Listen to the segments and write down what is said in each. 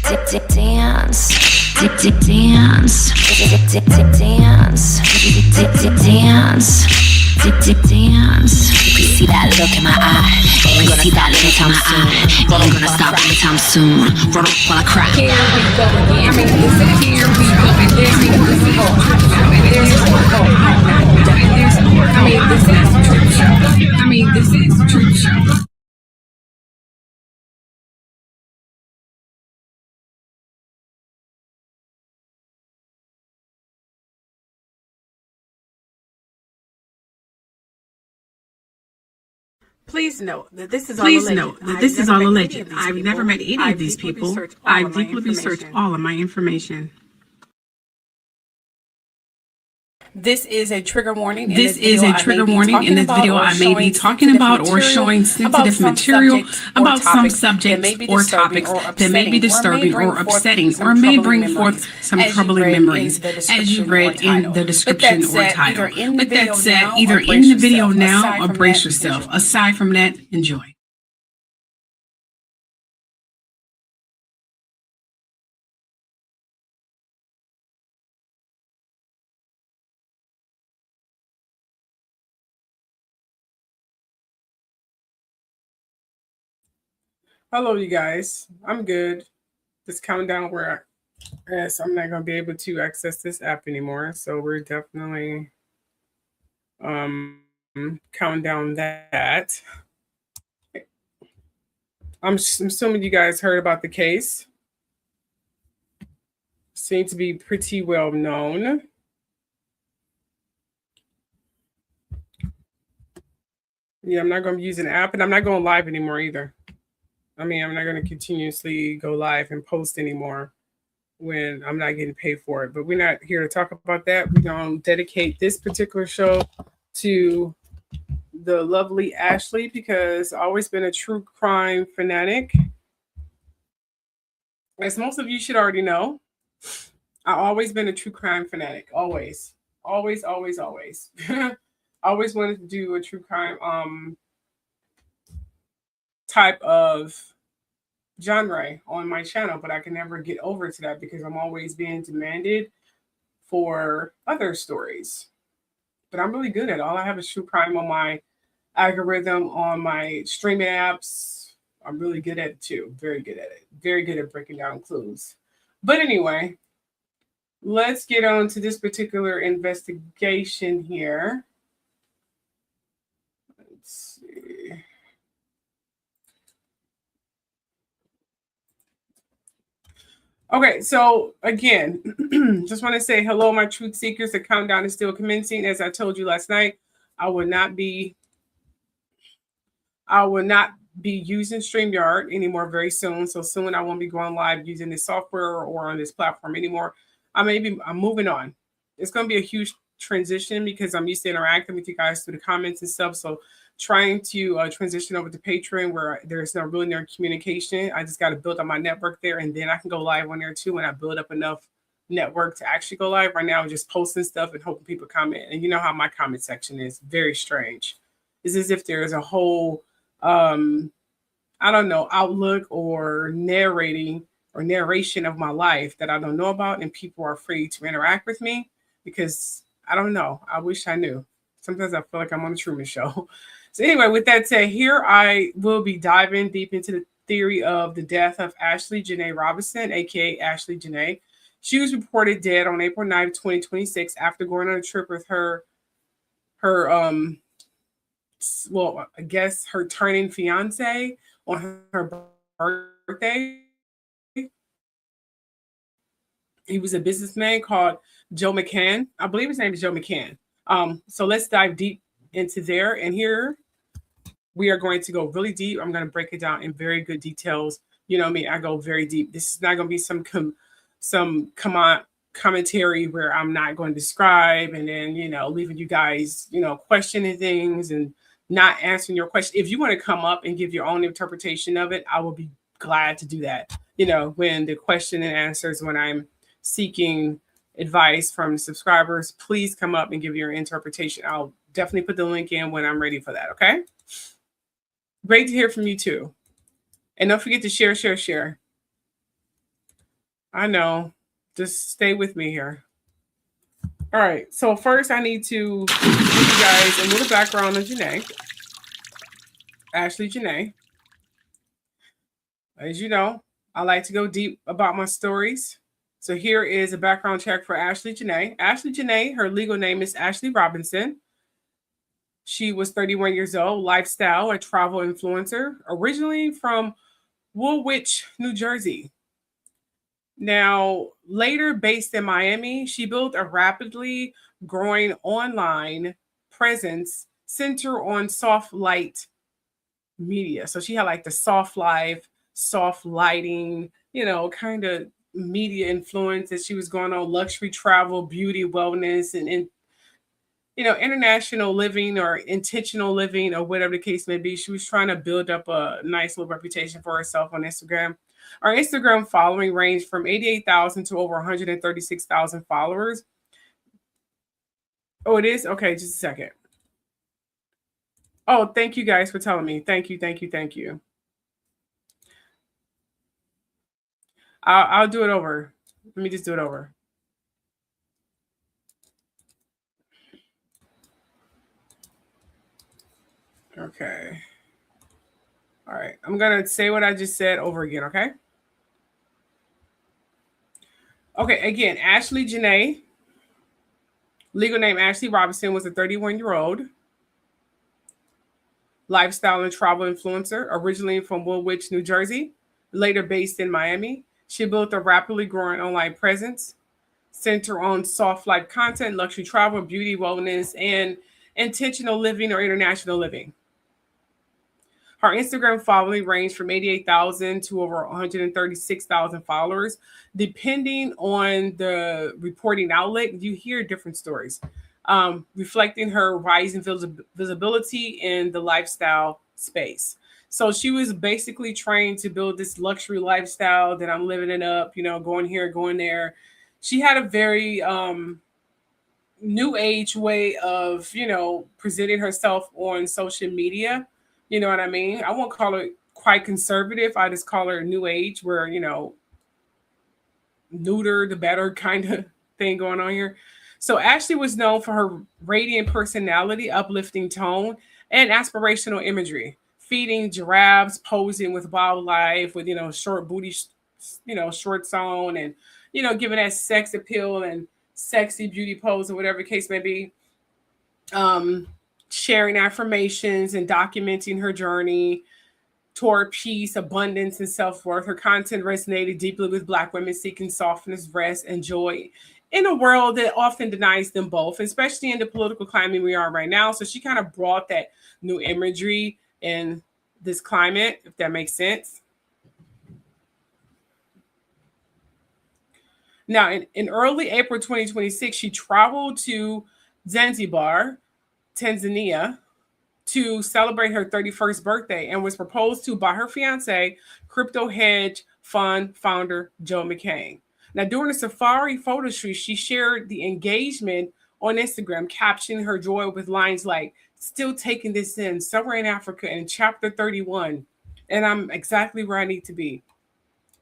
You see that look in my eye. You see that look in my eye. I'm gonna stop anytime soon. Run up while I cry. Here we go again. I mean, this is here we go. And there's this is hope. And there's hope. And there's I mean, this is Truth Show. I mean, this is Truth Show. Please note that this is all alleged. I've never met any of these people. I've deeply researched all of my information. This is a trigger warning. In this video, I may be talking about or showing sensitive material about some subjects or topics that may be disturbing or upsetting or may bring forth some troubling memories, as you read in the description or title. With that said, either in the video now or brace yourself. Aside from that, enjoy. Hello, you guys. I'm good. This countdown where yes, I'm not gonna be able to access this app anymore. So we're definitely counting down that. I'm assuming you guys heard about the case. Seemed to be pretty well known. Yeah, I'm not gonna be using the app, and I'm not going live anymore either. I mean, I'm not going to continuously go live and post anymore when I'm not getting paid for it. But we're not here to talk about that. We're going to dedicate this particular show to the lovely Ashlee because I've always been a true crime fanatic. As most of you should already know, I've always been a true crime fanatic. Always. Always, always, always. I always wanted to do a true crime type of genre on my channel, but I can never get over to that because I'm always being demanded for other stories. But I'm really good at it. All I have is true crime on my algorithm, on my streaming apps. I'm really good at it too. Very good at it. Very good at breaking down clues. But anyway, let's get on to this particular investigation here. Let's see. Okay, so again, just want to say hello, my truth seekers. The countdown is still commencing. As I told you last night, I will not be using StreamYard anymore very soon. So soon I won't be going live using this software or on this platform anymore. I'm moving on. It's going to be a huge transition because I'm used to interacting with you guys through the comments and stuff. So trying to transition over to Patreon where there's no communication. I just got to build up my network there and then I can go live on there too when I build up enough network to actually go live. Right now I'm just posting stuff and hoping people comment. And you know how my comment section is very strange. It's as if there's a whole, outlook or narration of my life that I don't know about and people are afraid to interact with me because I don't know. I wish I knew. Sometimes I feel like I'm on the Truman Show. So anyway, with that said, here I will be diving deep into the theory of the death of Ashlee Jenae Robinson, aka Ashlee Jenae. She was reported dead on April 9th, 2026, after going on a trip with her turning fiance on her birthday. He was a businessman called Joe McCann. I believe his name is Joe McCann. So let's dive deep into there. And here we are going to go really deep. I'm going to break it down in very good details. You know me, I go very deep. This is not going to be some commentary where I'm not going to describe and then, leaving you guys, questioning things and not answering your question. If you want to come up and give your own interpretation of it, I will be glad to do that. When the question and answers, when I'm seeking advice from subscribers, please come up and give your interpretation. I'll definitely put the link in when I'm ready for that. Okay. Great to hear from you too. And don't forget to share. I know. Just stay with me here. All right. So first I need to give you guys a little background on Jenae. Ashlee Jenae. As you know, I like to go deep about my stories. So here is a background check for Ashlee Jenae. Ashlee Jenae, her legal name is Ashlee Robinson. She was 31 years old, lifestyle and travel influencer, originally from Woolwich, New Jersey. Now, later based in Miami, she built a rapidly growing online presence centered on soft light media. So she had like the soft life, soft lighting, kind of media influence that she was going on, luxury travel, beauty, wellness, and international living or intentional living or whatever the case may be. She was trying to build up a nice little reputation for herself on Instagram. Our Instagram following ranged from 88,000 to over 136,000 followers. Oh, it is? Okay, just a second. Oh, thank you guys for telling me. Thank you, thank you, thank you. I'll do it over. Let me just do it over. Okay. All right. I'm going to say what I just said over again, okay? Okay, again, Ashlee Jenae, legal name Ashlee Robinson, was a 31-year-old lifestyle and travel influencer, originally from Woolwich, New Jersey, later based in Miami. She built a rapidly growing online presence centered on soft life content, luxury travel, beauty, wellness, and intentional living or international living. Her Instagram following ranged from 88,000 to over 136,000 followers. Depending on the reporting outlet, you hear different stories, reflecting her rising visibility in the lifestyle space. So she was basically trained to build this luxury lifestyle that I'm living it up, going here, going there. She had a very new age way of, presenting herself on social media. You know what I mean? I won't call it quite conservative. I just call her new age, where, neuter the better kind of thing going on here. So Ashlee was known for her radiant personality, uplifting tone, and aspirational imagery, feeding giraffes, posing with wildlife with, short booty, shorts on, and, giving that sex appeal and sexy beauty pose or whatever the case may be. Sharing affirmations and documenting her journey toward peace, abundance, and self-worth. Her content resonated deeply with Black women seeking softness, rest, and joy in a world that often denies them both, especially in the political climate we are right now. So she kind of brought that new imagery in this climate, if that makes sense. Now, in early April 2026, she traveled to Zanzibar, Tanzania, to celebrate her 31st birthday and was proposed to by her fiance, crypto hedge fund founder Joe McCain. Now, during the safari photo shoot, she shared the engagement on Instagram, captioning her joy with lines like, "Still taking this in, somewhere in Africa in chapter 31, and I'm exactly where I need to be."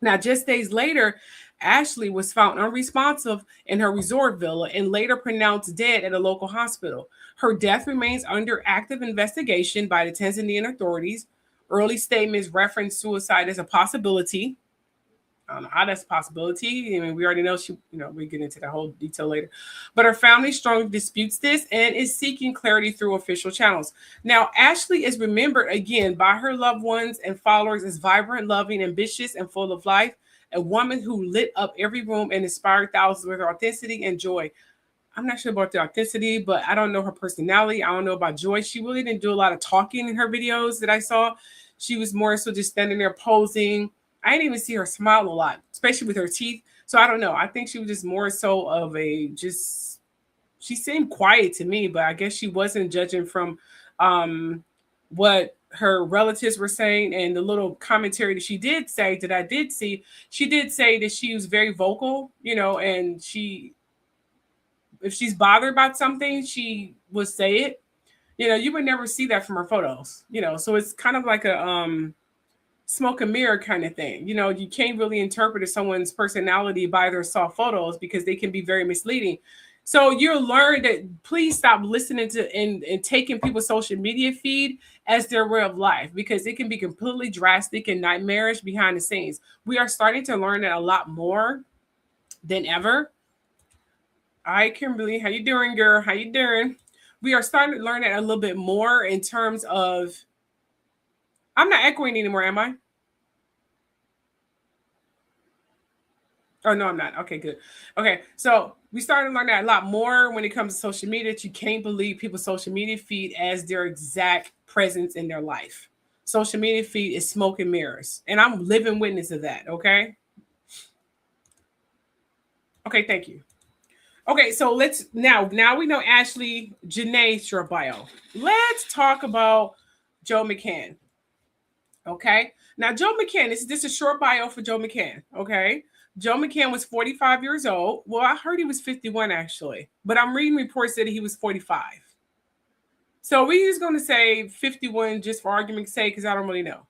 Now, just days later, Ashlee was found unresponsive in her resort villa and later pronounced dead at a local hospital. Her death remains under active investigation by the Tanzanian authorities. Early statements reference suicide as a possibility. I don't know how that's a possibility. I mean, we already know we get into that whole detail later. But her family strongly disputes this and is seeking clarity through official channels. Now, Ashlee is remembered again by her loved ones and followers as vibrant, loving, ambitious, and full of life. A woman who lit up every room and inspired thousands with her authenticity and joy. I'm not sure about the authenticity, but I don't know her personality. I don't know about joy. She really didn't do a lot of talking in her videos that I saw. She was more so just standing there posing. I didn't even see her smile a lot, especially with her teeth. So I don't know. I think she was just more so of she seemed quiet to me, but I guess she wasn't judging from what her relatives were saying and the little commentary that she did say that I did see. She did say that she was very vocal, and if she's bothered about something, she would say it. You would never see that from her photos, so it's kind of like smoke and mirror kind of thing. You know, you can't really interpret someone's personality by their soft photos because they can be very misleading. So you'll learn that please stop listening to and taking people's social media feed as their way of life, because it can be completely drastic and nightmarish behind the scenes. We are starting to learn that a lot more than ever. Hi, Kimberly. How you doing, girl? How you doing? We are starting to learn that a little bit more in terms of, I'm not echoing anymore, am I? Oh, no, I'm not. Okay, good. Okay, so we started to learn that a lot more when it comes to social media, that you can't believe people's social media feed as their exact presence in their life. Social media feed is smoke and mirrors. And I'm living witness of that, okay? Okay, thank you. Okay, so let's now we know Ashlee Jenae's your bio. Let's talk about Joe McCann. Okay. Now, Joe McCann, this is a short bio for Joe McCann. Okay. Joe McCann was 45 years old. Well, I heard he was 51 actually, but I'm reading reports that he was 45. So we're just going to say 51 just for argument's sake, because I don't really know.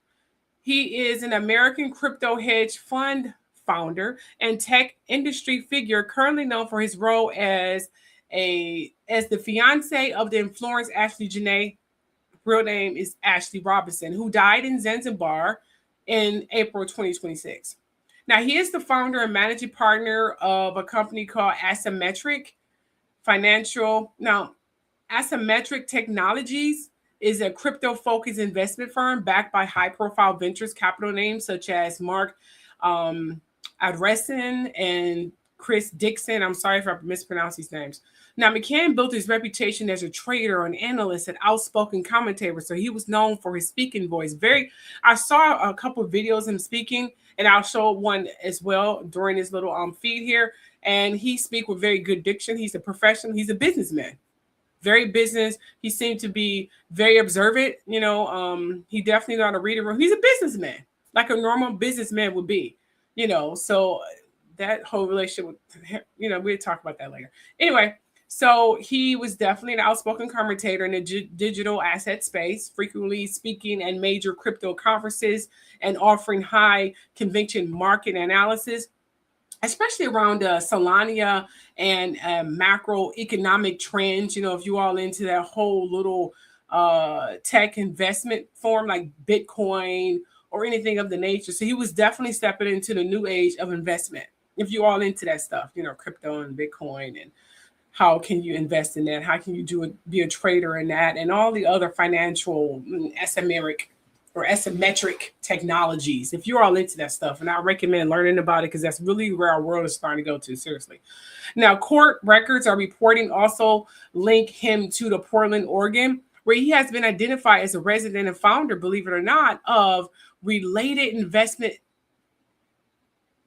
He is an American crypto hedge fund founder and tech industry figure, currently known for his role as the fiance of the influencer Ashlee Jenae. Real name is Ashlee Robinson, who died in Zanzibar in April 2026. Now, he is the founder and managing partner of a company called Asymmetric Financial. Now, Asymmetric Technologies is a crypto-focused investment firm backed by high-profile ventures capital names such as Mark Adressen and Chris Dixon. I'm sorry if I mispronounce these names. Now, McCann built his reputation as a trader, an analyst, an outspoken commentator. So he was known for his speaking voice. I saw a couple of videos of him speaking, and I'll show one as well during this little feed here. And he speaks with very good diction. He's a professional. He's a businessman. Very business. He seemed to be very observant. You know, he definitely know how to read a room. He's a businessman, like a normal businessman would be. You know, so that whole relationship with, you know, we'll talk about that later. Anyway, so he was definitely an outspoken commentator in the digital asset space, frequently speaking at major crypto conferences and offering high conviction market analysis, especially around Solana and macroeconomic trends. You know, if you all into that whole little tech investment form like Bitcoin or anything of the nature. So he was definitely stepping into the new age of investment. If you all into that stuff, you know, crypto and Bitcoin, and how can you invest in that? How can you be a trader in that, and all the other financial asymmetric technologies. If you're all into that stuff, and I recommend learning about it, because that's really where our world is starting to go to, seriously. Now, court records are reporting also link him to the Portland, Oregon, where he has been identified as a resident and founder, believe it or not, of related investment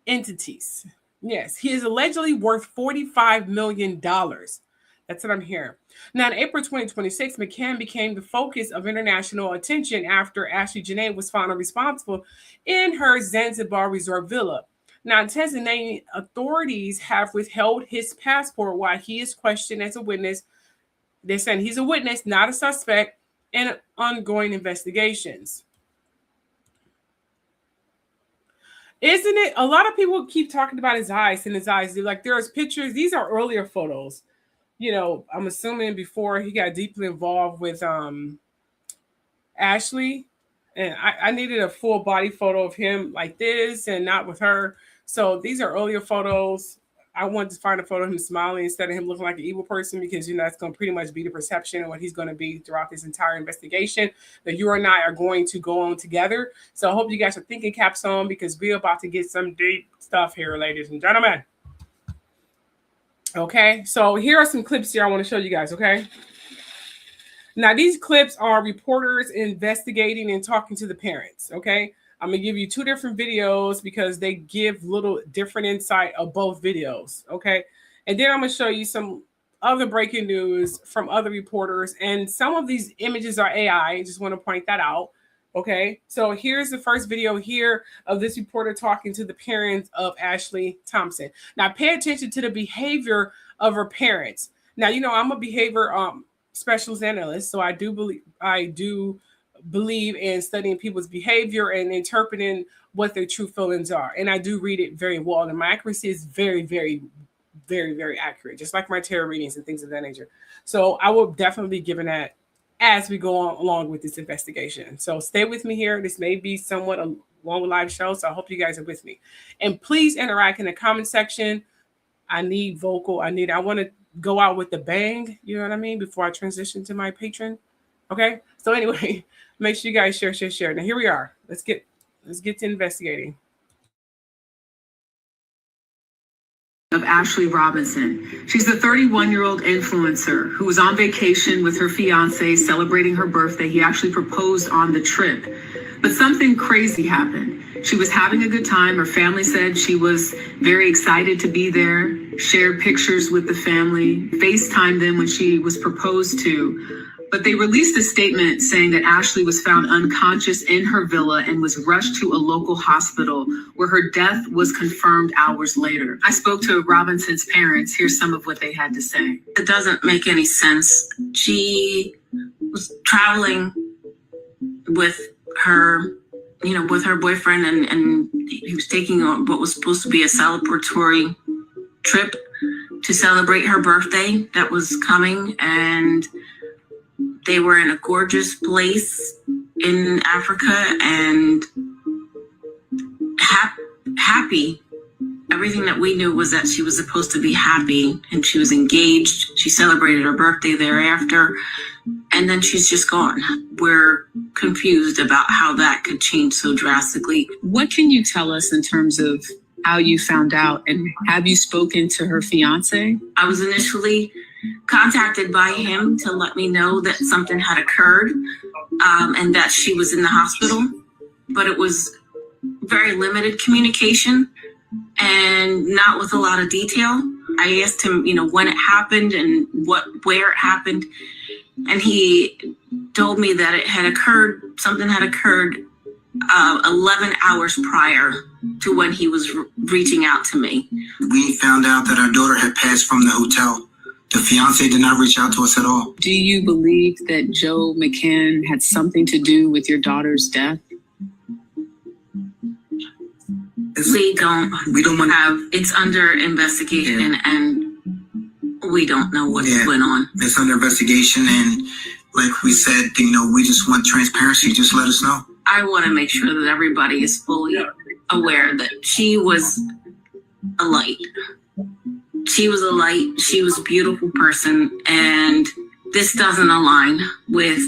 entities. Yes, he is allegedly worth $45 million. That's what I'm hearing. Now, in April 2026, McCann became the focus of international attention after Ashlee Jenae was found responsible in her Zanzibar resort villa. Now, Tanzanian authorities have withheld his passport while he is questioned as a witness. They're saying he's a witness, not a suspect, in ongoing investigations. Isn't it? A lot of people keep talking about his eyes and his eyes. They're like, there's pictures. These are earlier photos. You know, I'm assuming before he got deeply involved with Ashlee. And I needed a full body photo of him like this and not with her. So these are earlier photos. I wanted to find a photo of him smiling instead of him looking like an evil person, because, you know, that's going to pretty much be the perception of what he's going to be throughout this entire investigation, that you and I are going to go on together. So I hope you guys are thinking caps on, because we're about to get some deep stuff here, ladies and gentlemen. Okay, so here are some clips here I want to show you guys, okay? Now, these clips are reporters investigating and talking to the parents, okay? I'm going to give you two different videos because they give little different insight of both videos, okay? And then I'm going to show you some other breaking news from other reporters. And some of these images are AI. I just want to point that out, okay? So here's the first video here of this reporter talking to the parents of Ashlee Thompson. Now, pay attention to the behavior of her parents. Now, you know, I'm a behavior specialist analyst, so I do believe in studying people's behavior and interpreting what their true feelings are. And I do read it very well. And my accuracy is very, very, very, very accurate, just like my tarot readings and things of that nature. So I will definitely be giving that as we go on along with this investigation. So stay with me here. This may be somewhat a long live show, so I hope you guys are with me. And please interact in the comment section. I need vocal. I want to go out with the bang, you know what I mean, before I transition to my patron. Okay? So anyway, make sure you guys share. Now here we are. Let's get to investigating. Of Ashlee Robinson. She's the 31-year-old influencer who was on vacation with her fiance celebrating her birthday. He actually proposed on the trip. But something crazy happened. She was having a good time. Her family said she was very excited to be there, shared pictures with the family, FaceTimed them when she was proposed to. But they released a statement saying that Ashlee was found unconscious in her villa and was rushed to a local hospital where her death was confirmed hours later. I spoke to Robinson's parents. Here's some of what they had to say. It doesn't make any sense. She was traveling with her, with her boyfriend, and he was taking on what was supposed to be a celebratory trip to celebrate her birthday that was coming, and they were in a gorgeous place in Africa and happy. Everything that we knew was that she was supposed to be happy, and she was engaged. She celebrated her birthday thereafter, and then she's just gone. We're confused about how that could change so drastically. What can you tell us in terms of how you found out, and have you spoken to her fiance? I was initially contacted by him to let me know that something had occurred and that she was in the hospital, but it was very limited communication and not with a lot of detail. I asked him, when it happened and where it happened, and he told me that something had occurred 11 hours prior to when he was reaching out to me. We found out that our daughter had passed from the hotel. The fiance did not reach out to us at all. Do you believe that Joe McCann had something to do with your daughter's death? We don't have, it's under investigation, and we don't know what went on. It's under investigation, and like we said, we just want transparency. Just let us know. I want to make sure that everybody is fully aware that she was a light. She was a light. She was a beautiful person, and this doesn't align with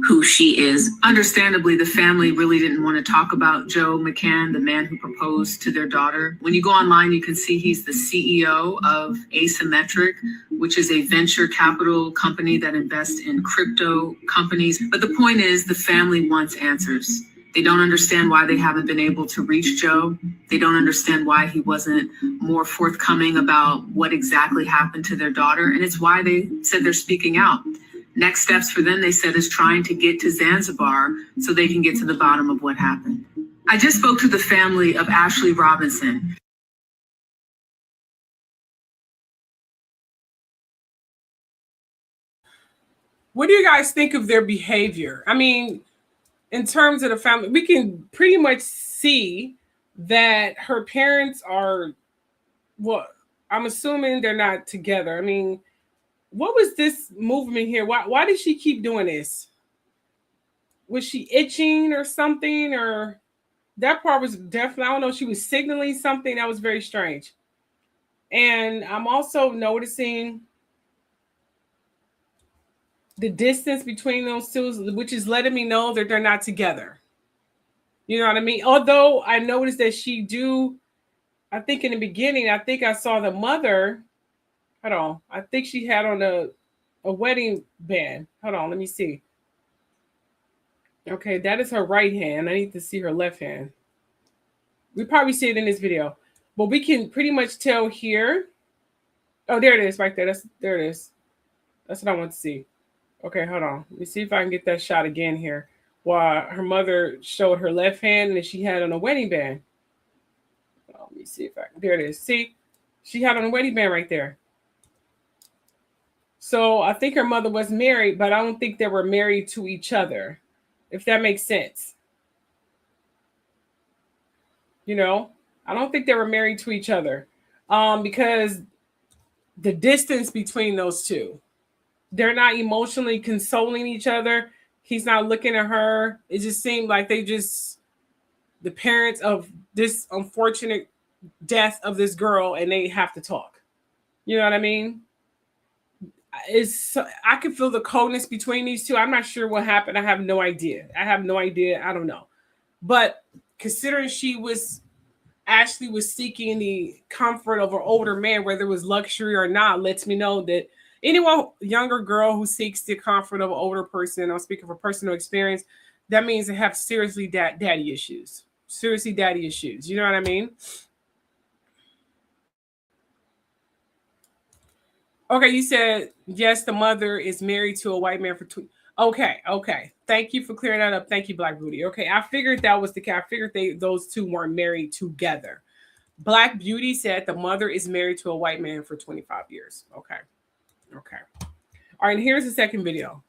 who she is. Understandably, the family really didn't want to talk about Joe McCann, the man who proposed to their daughter. When you go online, you can see he's the CEO of Asymmetric, which is a venture capital company that invests in crypto companies. But the point is, the family wants answers. They don't understand why they haven't been able to reach Joe. They don't understand why he wasn't more forthcoming about what exactly happened to their daughter. And it's why they said they're speaking out. Next steps for them, they said, is trying to get to Zanzibar so they can get to the bottom of what happened. I just spoke to the family of Ashlee Robinson. What do you guys think of their behavior? I mean, in terms of the family, we can pretty much see that her parents are, well, I'm assuming they're not together. I mean, what was this movement here? Why did she keep doing this? Was she itching or something? Or that part was definitely, I don't know, she was signaling something that was very strange. And I'm also noticing the distance between those two, which is letting me know that they're not together. You know what I mean? Although I noticed that I think in the beginning, I think I saw the mother. Hold on. I think she had on a wedding band. Hold on. Let me see. Okay, that is her right hand. I need to see her left hand. We probably see it in this video. But we can pretty much tell here. Oh, there it is right there. There it is. That's what I want to see. Okay, hold on. Let me see if I can get that shot again here. While her mother showed her left hand and she had on a wedding band. Let me see if I can. There it is. See? She had on a wedding band right there. So I think her mother was married, but I don't think they were married to each other. if that makes sense. You know, I don't think they were married to each other because the distance between those two, they're not emotionally consoling each other. He's not looking at her. It just seemed like they just, the parents of this unfortunate death of this girl, and they have to talk. You know what I mean? I can feel the coldness between these two. I'm not sure what happened. I have no idea. I don't know. But considering Ashlee was seeking the comfort of an older man, whether it was luxury or not, lets me know that anyone, younger girl who seeks the comfort of an older person, I'm speaking from personal experience, that means they have seriously daddy issues. Seriously daddy issues. You know what I mean? Okay, you said, yes, the mother is married to a white man for two. Okay. Thank you for clearing that up. Thank you, Black Beauty. Okay, I figured that was the case. I figured those two weren't married together. Black Beauty said the mother is married to a white man for 25 years. Okay. All right, and here's the second video.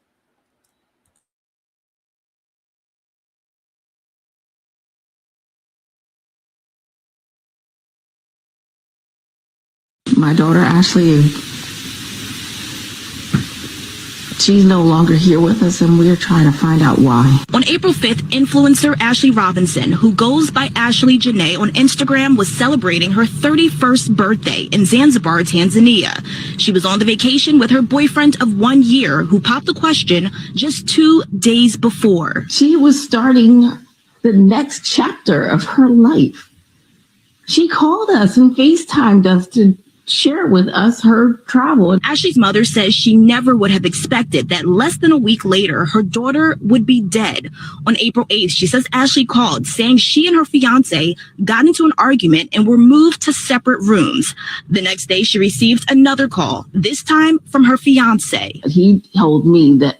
My daughter, Ashlee, she's no longer here with us, and we're trying to find out why. On April 5th, influencer Ashlee Robinson, who goes by Ashlee Jenae on Instagram, was celebrating her 31st birthday in Zanzibar, Tanzania. She was on the vacation with her boyfriend of 1 year, who popped the question just 2 days before. She was starting the next chapter of her life. She called us and FaceTimed us to share with us her travel. Ashlee's mother says she never would have expected that less than a week later, her daughter would be dead. On April 8th, she says Ashlee called saying she and her fiance got into an argument and were moved to separate rooms. The next day, she received another call, this time from her fiance. He told me that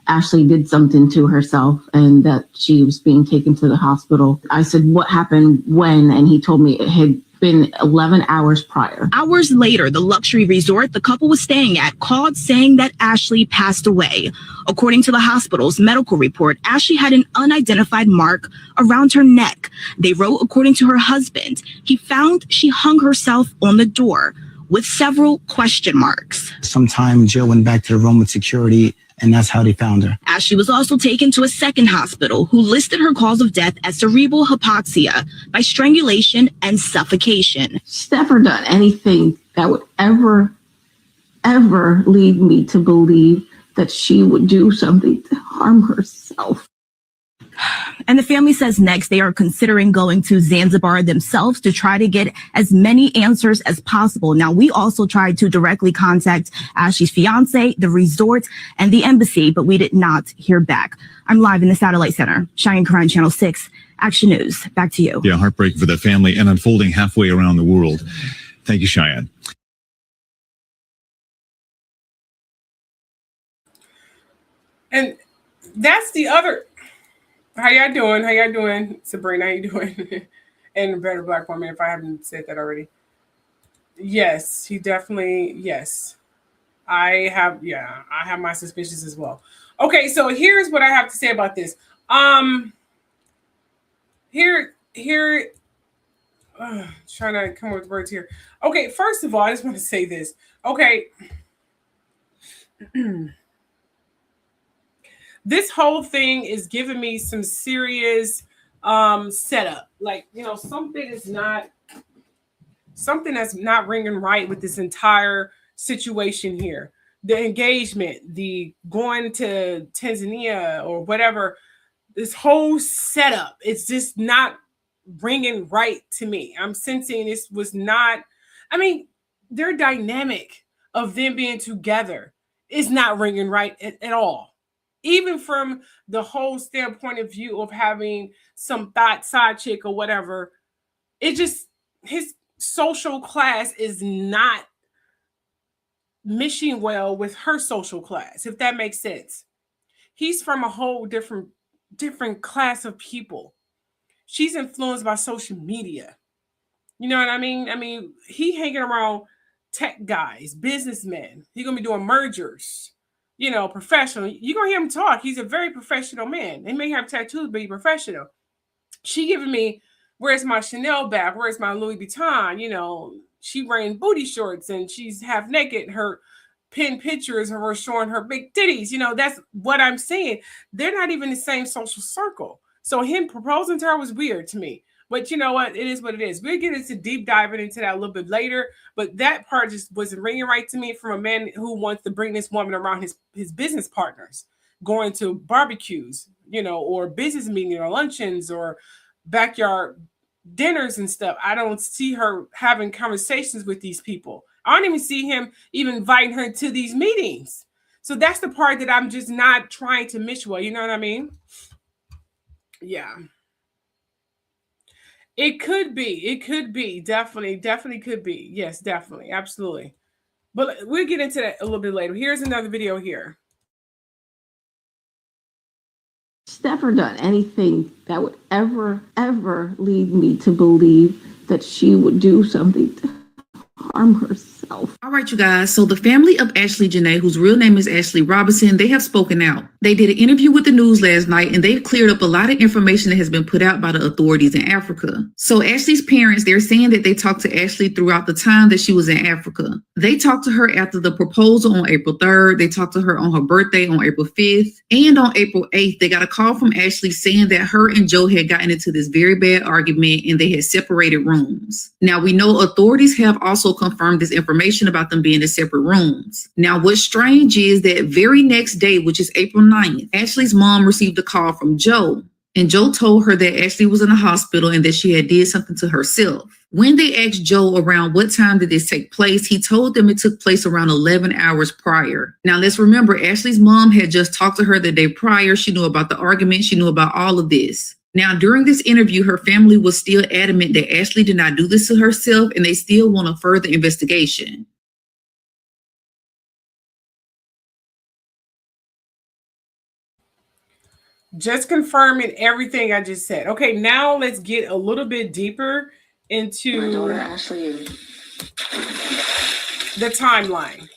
Ashlee did something to herself and that she was being taken to the hospital. I said, what happened when? And he told me it had been 11 hours prior. Hours later, the luxury resort the couple was staying at called saying that Ashlee passed away. According to the hospital's medical report, Ashlee had an unidentified mark around her neck. They wrote, according to her husband, he found she hung herself on the door with several question marks. Sometime Jill went back to the room with security, and that's how they found her. Ashlee was also taken to a second hospital who listed her cause of death as cerebral hypoxia by strangulation and suffocation. She's never done anything that would ever lead me to believe that she would do something to harm herself. And the family says next they are considering going to Zanzibar themselves to try to get as many answers as possible. Now, we also tried to directly contact Ashlee's fiance, the resort, and the embassy, but we did not hear back. I'm live in the Satellite Center. Cheyenne Karan, Channel 6, Action News. Back to you. Yeah, heartbreaking for that family and unfolding halfway around the world. Thank you, Cheyenne. And that's the other... How y'all doing? Sabrina, how you doing? And a better Black woman, if I haven't said that already. Yes, he definitely, yes. I have my suspicions as well. Okay, so here's what I have to say about this. Trying to come up with words here. Okay, first of all, I just want to say this. Okay. This whole thing is giving me some serious setup. Like, you know, something that's not ringing right with this entire situation here. The engagement, the going to Tanzania or whatever, this whole setup, it's just not ringing right to me. I'm sensing this was not, I mean, their dynamic of them being together is not ringing right at all. Even from the whole standpoint of view of having some thought side chick or whatever, it just, his social class is not meshing well with her social class, if that makes sense. He's from a whole different class of people. She's influenced by social media. You know what I mean? I mean, he hanging around tech guys, businessmen. He's gonna be doing mergers. you know, professional. You're going to hear him talk. He's a very professional man. They may have tattoos, but he's professional. She giving me, where's my Chanel bag? Where's my Louis Vuitton? You know, she wearing booty shorts and she's half naked. Her pin pictures of her showing her big titties. You know, that's what I'm saying. They're not even the same social circle. So him proposing to her was weird to me. But you know what? It is what it is. We'll get into deep diving into that a little bit later. But that part just wasn't ringing right to me from a man who wants to bring this woman around his business partners, going to barbecues, you know, or business meetings or luncheons or backyard dinners and stuff. I don't see her having conversations with these people. I don't even see him even inviting her to these meetings. So that's the part that I'm just not trying to miss well. You know what I mean? Yeah. It could be. It could be. Definitely could be. Yes, definitely. Absolutely. But we'll get into that a little bit later. Here's another video here. She's never done anything that would ever lead me to believe that she would do something to harm herself. All right, you guys. So the family of Ashlee Jenae, whose real name is Ashlee Robinson, they have spoken out. They did an interview with the news last night, and they've cleared up a lot of information that has been put out by the authorities in Africa. So Ashlee's parents, they're saying that they talked to Ashlee throughout the time that she was in Africa. They talked to her after the proposal on April 3rd. They talked to her on her birthday on April 5th. And on April 8th, they got a call from Ashlee saying that her and Joe had gotten into this very bad argument and they had separated rooms. Now, we know authorities have also confirmed this information about them being in separate rooms. Now, what's strange is that very next day, which is April 9th, Ashlee's mom received a call from Joe. And Joe told her that Ashlee was in the hospital and that she had did something to herself. When they asked Joe around what time did this take place, he told them it took place around 11 hours prior. Now, let's remember, Ashlee's mom had just talked to her the day prior. She knew about the argument. She knew about all of this. Now, during this interview, her family was still adamant that Ashlee did not do this to herself, and they still want a further investigation. Just confirming everything I just said. Okay, now let's get a little bit deeper into my daughter Ashlee. The timeline.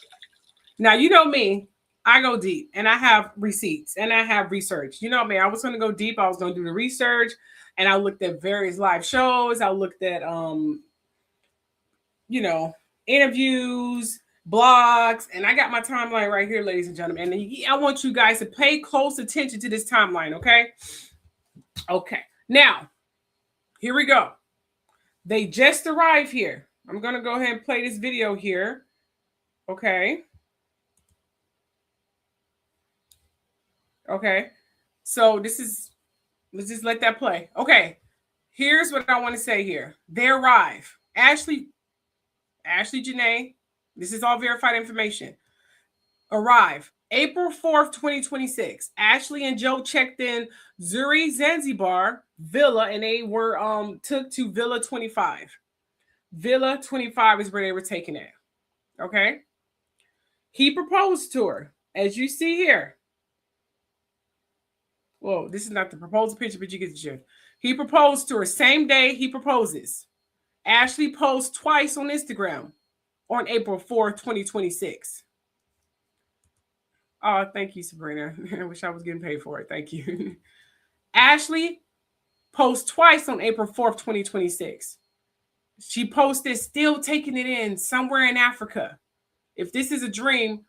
Now, you know me, I go deep and I have receipts and I have research. You know me, I was going to go deep. I was going to do the research and I looked at various live shows. I looked at, you know, interviews, blogs, and I got my timeline right here, ladies and gentlemen. And I want you guys to pay close attention to this timeline, okay? Okay. Now, here we go. They just arrived here. I'm going to go ahead and play this video here. Okay. Okay. So this is, let's just let that play. Okay. Here's what I want to say here. They arrive. Ashlee Jenae, this is all verified information. Arrive April 4th, 2026. Ashlee and Joe checked in Zuri Zanzibar Villa and they were took to Villa 25. Villa 25 is where they were taken at. Okay. He proposed to her, as you see here. Whoa, this is not the proposal picture, but you get the gist. He proposed to her same day he proposes. Ashlee posts twice on Instagram on April 4th, 2026. Oh, thank you, Sabrina. I wish I was getting paid for it. Thank you. Ashlee posts twice on April 4th, 2026. She posted still taking it in somewhere in Africa. If this is a dream,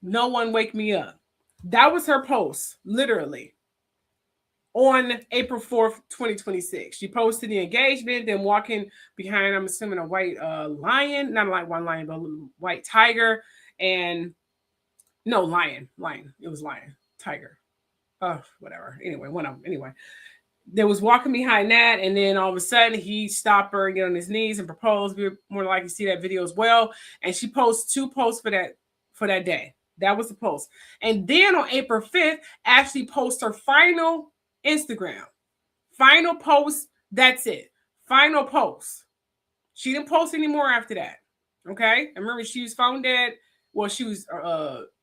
no one wake me up. That was her post, literally, on April 4th, 2026. She posted the engagement, then walking behind, I'm assuming, a white lion, not like one lion, but a white tiger, and no, lion. It was lion, tiger. Whatever. Anyway, one of them. Anyway, they was walking behind that, and then all of a sudden he stopped her and get on his knees and proposed. We more likely see that video as well. And she posts 2 posts for that day. That was the post. And then on April 5th, Ashlee posts her final Instagram. Final post. That's it. Final post. She didn't post anymore after that. Okay. And remember, she was found dead. Well, she was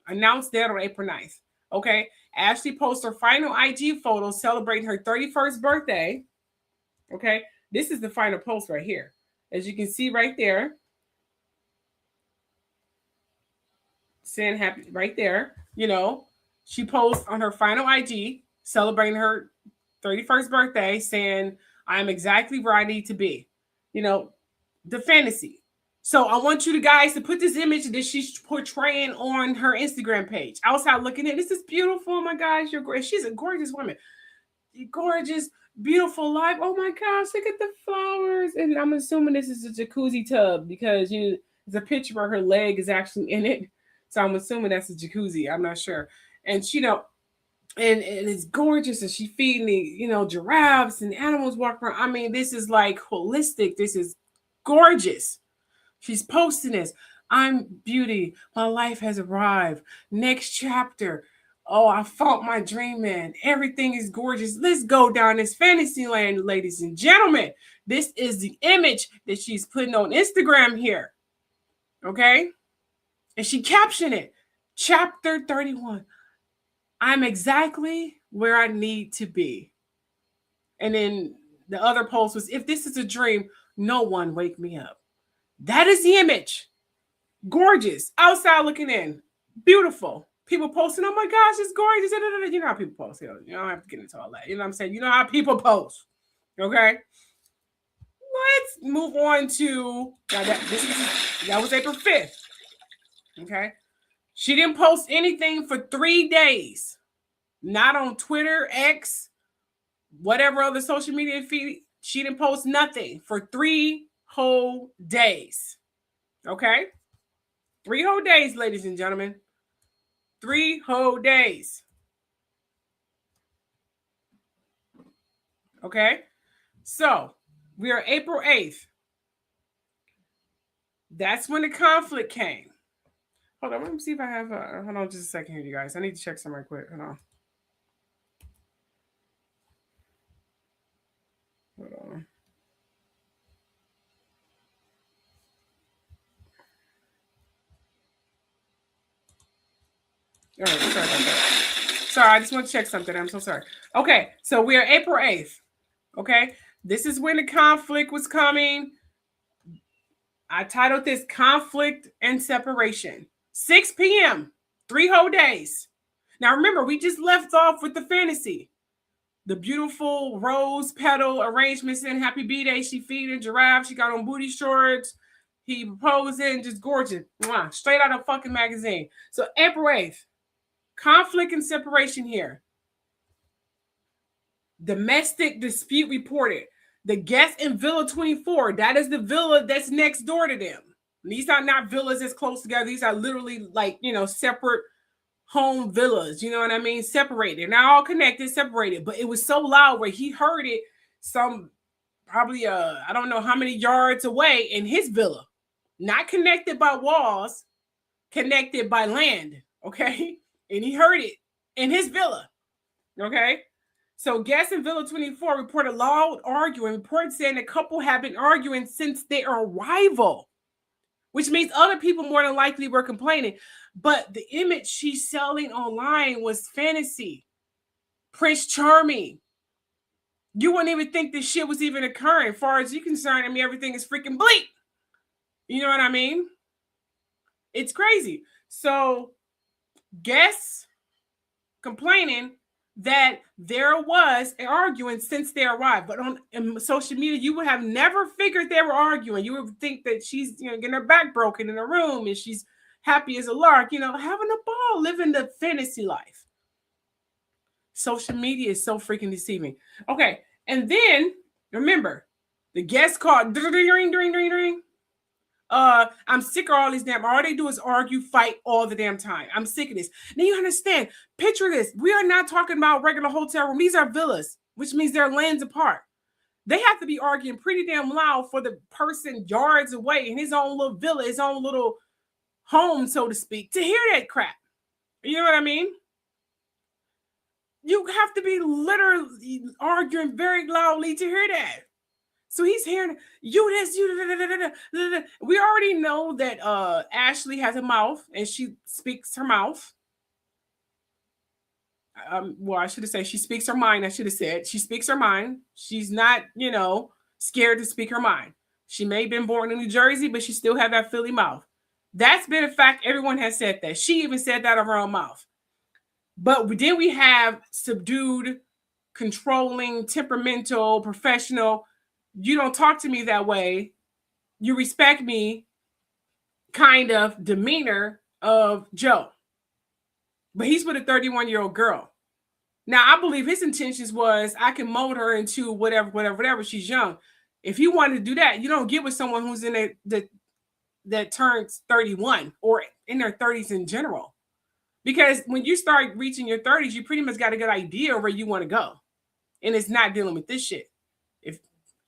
announced dead on April 9th. Okay. Ashlee posted her final IG photo celebrating her 31st birthday. Okay. This is the final post right here. As you can see right there. saying happy right there. You know, she posts on her final IG celebrating her 31st birthday, saying, "I'm exactly where I need to be." You know, the fantasy. So I want you guys to put this image that she's portraying on her Instagram page. Outside looking in, this is beautiful. Oh my gosh, you're great. She's a gorgeous woman. Gorgeous, beautiful life. Oh my gosh, look at the flowers. And I'm assuming this is a jacuzzi tub because there's a picture where her leg is actually in it. So I'm assuming that's a jacuzzi. I'm not sure. And you know, and it's gorgeous. And she feeding the, giraffes and animals walking around. I mean, this is like holistic. This is gorgeous. She's posting this. I'm beauty. My life has arrived. Next chapter. Oh, I found my dream man. Everything is gorgeous. Let's go down this fantasy land, ladies and gentlemen. This is the image that she's putting on Instagram here. Okay? And she captioned it. Chapter 31. I'm exactly where I need to be. And then the other post was, if this is a dream, no one wake me up. That is the image. Gorgeous. Outside looking in. Beautiful. People posting, oh my gosh, it's gorgeous. You know how people post. You don't have to get into all that. You know what I'm saying? You know how people post. Okay? Let's move on to, that was April 5th. Okay? She didn't post anything for 3 days. Not on Twitter, X, whatever other social media feed. She didn't post nothing for 3 whole days. Okay? 3 whole days, ladies and gentlemen. 3 whole days. Okay? So, we are April 8th. That's when the conflict came. Hold on, let me see if I have hold on just a second here, you guys. I need to check something right quick. Hold on. Hold on. All right, sorry about that. Sorry, I just want to check something. I'm so sorry. Okay, so we are April 8th. Okay, this is when the conflict was coming. I titled this Conflict and Separation. 6 p.m., 3 whole days. Now remember, we just left off with the fantasy. The beautiful rose petal arrangements in Happy B-Day. She feeding giraffe. She got on booty shorts. He proposing, just gorgeous. Mwah, straight out of fucking magazine. So April 8th. Conflict and separation here. Domestic dispute reported. The guest in Villa 24, that is the villa that's next door to them. These are not villas that's close together. These are literally like, separate home villas. You know what I mean? Separated. Not all connected, separated. But it was so loud where he heard it probably I don't know how many yards away in his villa. Not connected by walls, connected by land. Okay? And he heard it in his villa. Okay? So guests in Villa 24 reported loud arguing. Reports saying the couple had been arguing since their arrival, which means other people more than likely were complaining. But the image she's selling online was fantasy. Prince Charming. You wouldn't even think this shit was even occurring. As far as you're concerned, I mean, everything is freaking bleak. You know what I mean? It's crazy. So guests complaining that there was an arguing since they arrived. But on social media, you would have never figured they were arguing. You would think that she's getting her back broken in a room and she's happy as a lark, having a ball, living the fantasy life. Social media is so freaking deceiving. Okay, and then remember, the guest called ring. I'm sick of all these all they do is argue, fight all the damn time. I'm sick of this. Now you understand, picture this. We are not talking about regular hotel room. These are villas, which means they're lands apart. They have to be arguing pretty damn loud for the person yards away in his own little villa, his own little home, so to speak, to hear that crap. You know what I mean? You have to be literally arguing very loudly to hear that. So he's hearing you this, you. We already know that Ashlee has a mouth and she speaks her mouth. Well, I should have said she speaks her mind. I should have said she speaks her mind. She's not, scared to speak her mind. She may have been born in New Jersey, but she still have that Philly mouth. That's been a fact. Everyone has said that. She even said that of her own mouth. But then we have subdued, controlling, temperamental, professional. You don't talk to me that way. You respect me kind of demeanor of Joe. But he's with a 31-year-old girl. Now, I believe his intentions was I can mold her into whatever. She's young. If you wanted to do that, you don't get with someone who's in that turns 31 or in their 30s in general. Because when you start reaching your 30s, you pretty much got a good idea where you want to go. And it's not dealing with this shit. If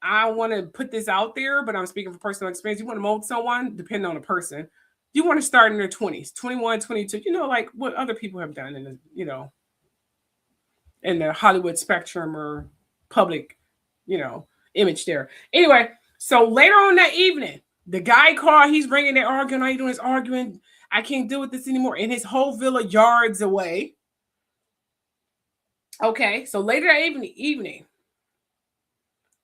I want to put this out there, but I'm speaking from personal experience, you want to mold someone, depending on the person, you want to start in their 20s, 21, 22, like what other people have done in the, in the Hollywood spectrum or public, image there. Anyway, so later on that evening, the guy called, he's ringing, they're arguing, all you doing is arguing. I can't deal with this anymore. And his whole villa yards away. Okay, so later that evening,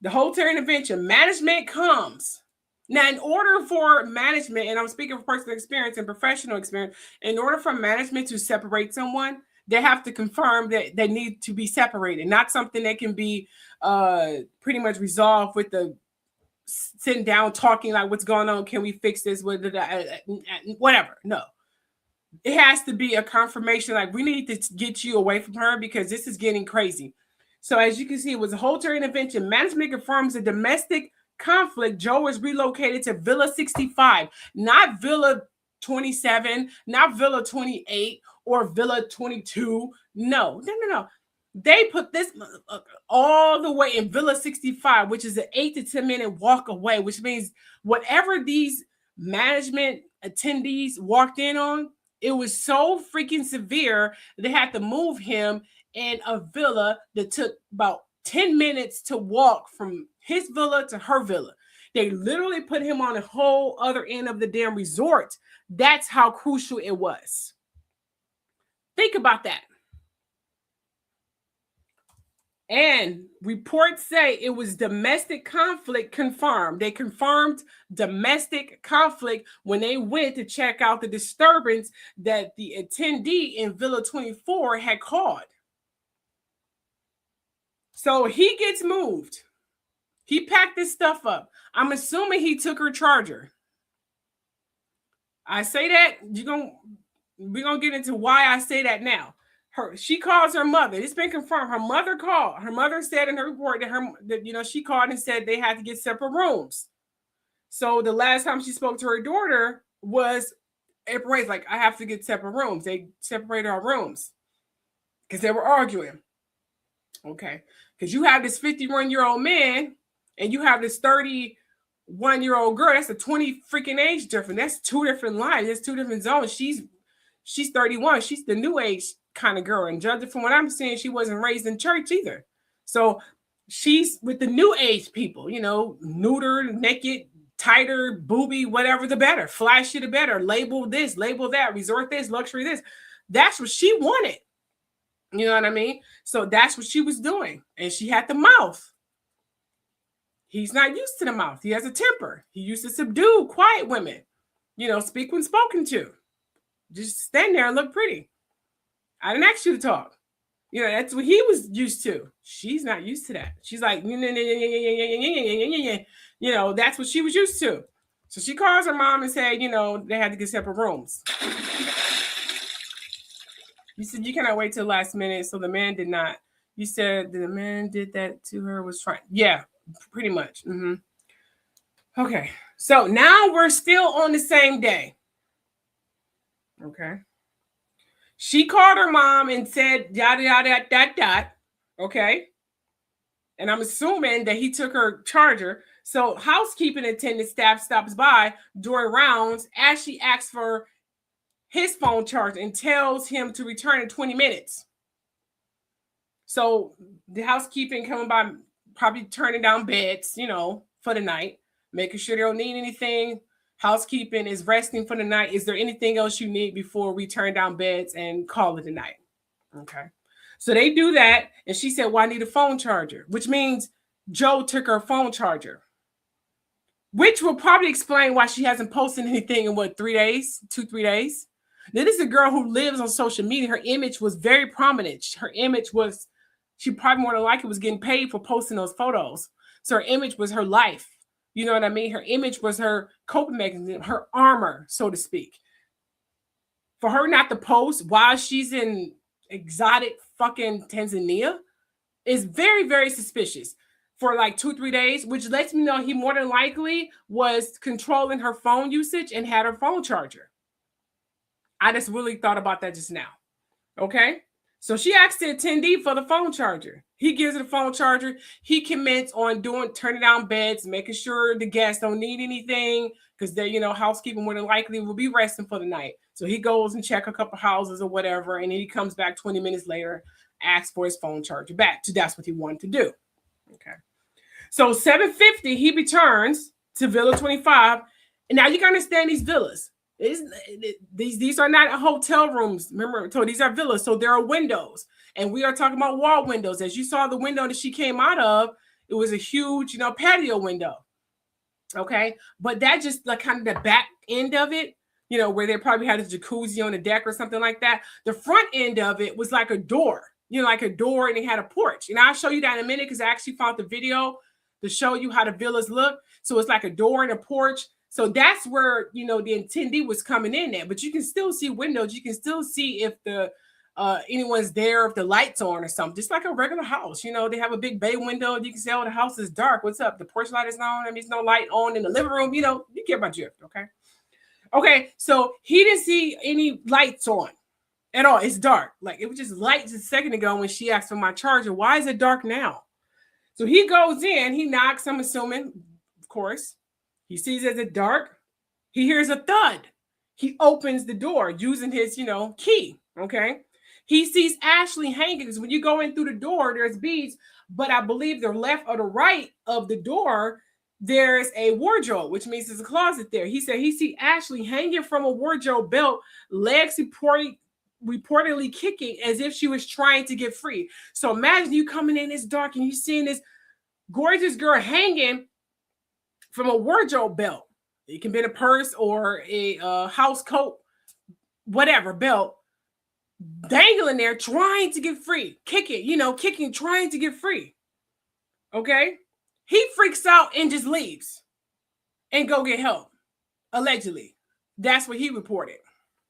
the hotel intervention, management comes. Now, in order for management, and I'm speaking from personal experience and professional experience, in order for management to separate someone, they have to confirm that they need to be separated, not something that can be pretty much resolved with the sitting down, talking like, what's going on? Can we fix this? Whatever. No. It has to be a confirmation, like, we need to get you away from her because this is getting crazy. So as you can see, it was a hotel intervention. Management confirms a domestic conflict. Joe is relocated to Villa 65, not Villa 27, not Villa 28 or Villa 22. No. They put this all the way in Villa 65, which is an 8 to 10 minute walk away, which means whatever these management attendees walked in on, it was so freaking severe, they had to move him in a villa that took about 10 minutes to walk from his villa to her villa. They literally put him on a whole other end of the damn resort. That's how crucial it was. Think about that. And reports say it was domestic conflict confirmed. They confirmed domestic conflict when they went to check out the disturbance that the attendee in Villa 24 had caused. So he gets moved. He packed this stuff up. I'm assuming he took her charger. I say that, we're going to get into why I say that now. She calls her mother. It's been confirmed. Her mother called. Her mother said in her report that she called and said they had to get separate rooms. So the last time she spoke to her daughter was April 8th. Like, I have to get separate rooms. They separated our rooms because they were arguing. Okay. Because you have this 51-year-old man and you have this 31-year-old girl. That's a 20 freaking age difference. That's two different lines. That's two different zones. She's 31. She's the new age kind of girl, and judging from what I'm seeing, she wasn't raised in church either. So she's with the new age people, neuter, naked, tighter, booby, whatever the better, flashy the better, label this, label that, resort this, luxury this. That's what she wanted. You know what I mean? So that's what she was doing, and she had the mouth. He's not used to the mouth. He has a temper. He used to subdue quiet women, speak when spoken to. Just stand there and look pretty. I didn't ask you to talk. That's what he was used to. She's not used to that. She's like, that's what she was used to. So she calls her mom and said, they had to get separate rooms. You said you cannot wait till the last minute. So the man did not. You said the man did that to her, was trying. Yeah, pretty much. Mm-hmm. Okay. So now we're still on the same day. Okay. She called her mom and said, yada, yada, dot. Okay. And I'm assuming that he took her charger. So housekeeping attendant staff stops by during rounds as she asks for his phone charger and tells him to return in 20 minutes. So the housekeeping coming by, probably turning down beds, for the night, making sure they don't need anything. Housekeeping is resting for the night. Is there anything else you need before we turn down beds and call it a night? Okay. So they do that. And she said, well, I need a phone charger, which means Joe took her phone charger. which will probably explain why she hasn't posted anything in what, 3 days, 2-3 days. Now, this is a girl who lives on social media. Her image was very prominent. Her image was, she probably more than likely was getting paid for posting those photos. So her image was her life. You know what I mean? Her image was her coping mechanism, her armor, so to speak. For her not to post while she's in exotic fucking Tanzania is very, very suspicious for like 2-3 days, which lets me know he more than likely was controlling her phone usage and had her phone charger. I just really thought about that just now. Okay. So she asked the attendee for the phone charger. He gives her the phone charger. He comments on turning down beds, making sure the guests don't need anything because they're, housekeeping more than likely will be resting for the night. So he goes and check a couple houses or whatever. And then he comes back 20 minutes later, asks for his phone charger back. So that's what he wanted to do. Okay. So 7:50, he returns to Villa 25. And now you can understand these villas. These are not hotel rooms. Remember, so these are villas. So there are windows. And we are talking about wall windows. As you saw the window that she came out of, it was a huge, patio window. Okay. But that just like kind of the back end of it, where they probably had a jacuzzi on the deck or something like that. The front end of it was like a door, like a door, and it had a porch. And I'll show you that in a minute because I actually found the video to show you how the villas look. So it's like a door and a porch. So that's where, the attendee was coming in at. But you can still see windows. You can still see if the anyone's there, if the light's on or something. Just like a regular house. They have a big bay window. You can say, oh, the house is dark. What's up? The porch light is on. There's no light on in the living room. You get my drift, okay? Okay, so he didn't see any lights on at all. It's dark. Like, it was just light just a second ago when she asked for my charger. Why is it dark now? So he goes in. He knocks, I'm assuming, of course. He sees it's dark. He hears a thud. He opens the door using his, key. Okay. He sees Ashlee hanging because when you go in through the door, there's beads, but I believe the left or the right of the door, there's a wardrobe, which means there's a closet there. He said he see Ashlee hanging from a wardrobe belt, legs reportedly kicking as if she was trying to get free. So imagine you coming in, it's dark, and you seeing this gorgeous girl hanging from a wardrobe belt. It can be a purse or a house coat, whatever belt, dangling there, trying to get free, kicking, trying to get free. Okay. He freaks out and just leaves and go get help. Allegedly. That's what he reported.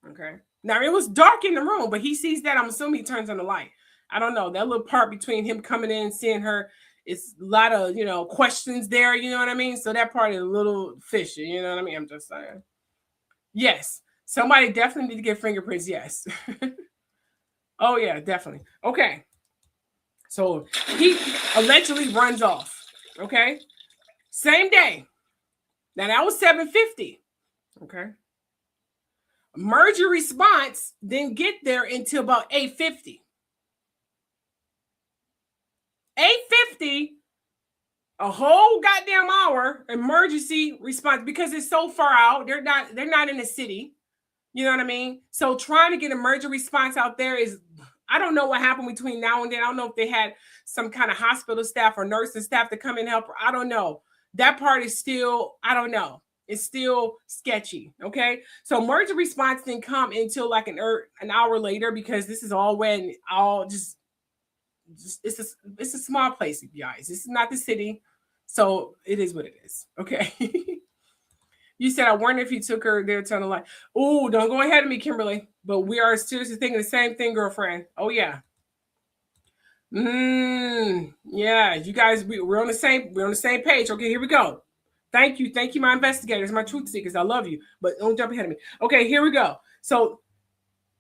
Okay. Now it was dark in the room, but he sees that. I'm assuming he turns on the light. I don't know. That little part between him coming in and seeing her, it's a lot of, questions there. You know what I mean? So that part is a little fishy. You know what I mean? I'm just saying. Yes. Somebody definitely need to get fingerprints. Yes. Oh, yeah, definitely. Okay. So he allegedly runs off. Okay. Same day. Now that was 7:50. Okay. Merger response didn't get there until about 8:50. 8:50, a whole goddamn hour emergency response because it's so far out. They're not in the city. You know what I mean? So trying to get a merger response out there is, I don't know what happened between now and then. I don't know if they had some kind of hospital staff or nursing staff to come and help her. I don't know. That part is still, I don't know. It's still sketchy. Okay. So merger response didn't come until like an hour later because this is all when all just it's a small place, you guys. This is not the city. So it is what it is. Okay. You said, I wonder if you took her there to the light. Oh, don't go ahead of me, Kimberly. But we are seriously thinking the same thing, girlfriend. Oh, yeah. Yeah, you guys, we're on the same page. Okay, here we go. Thank you, my investigators, my truth seekers. I love you, but don't jump ahead of me. Okay, here we go. So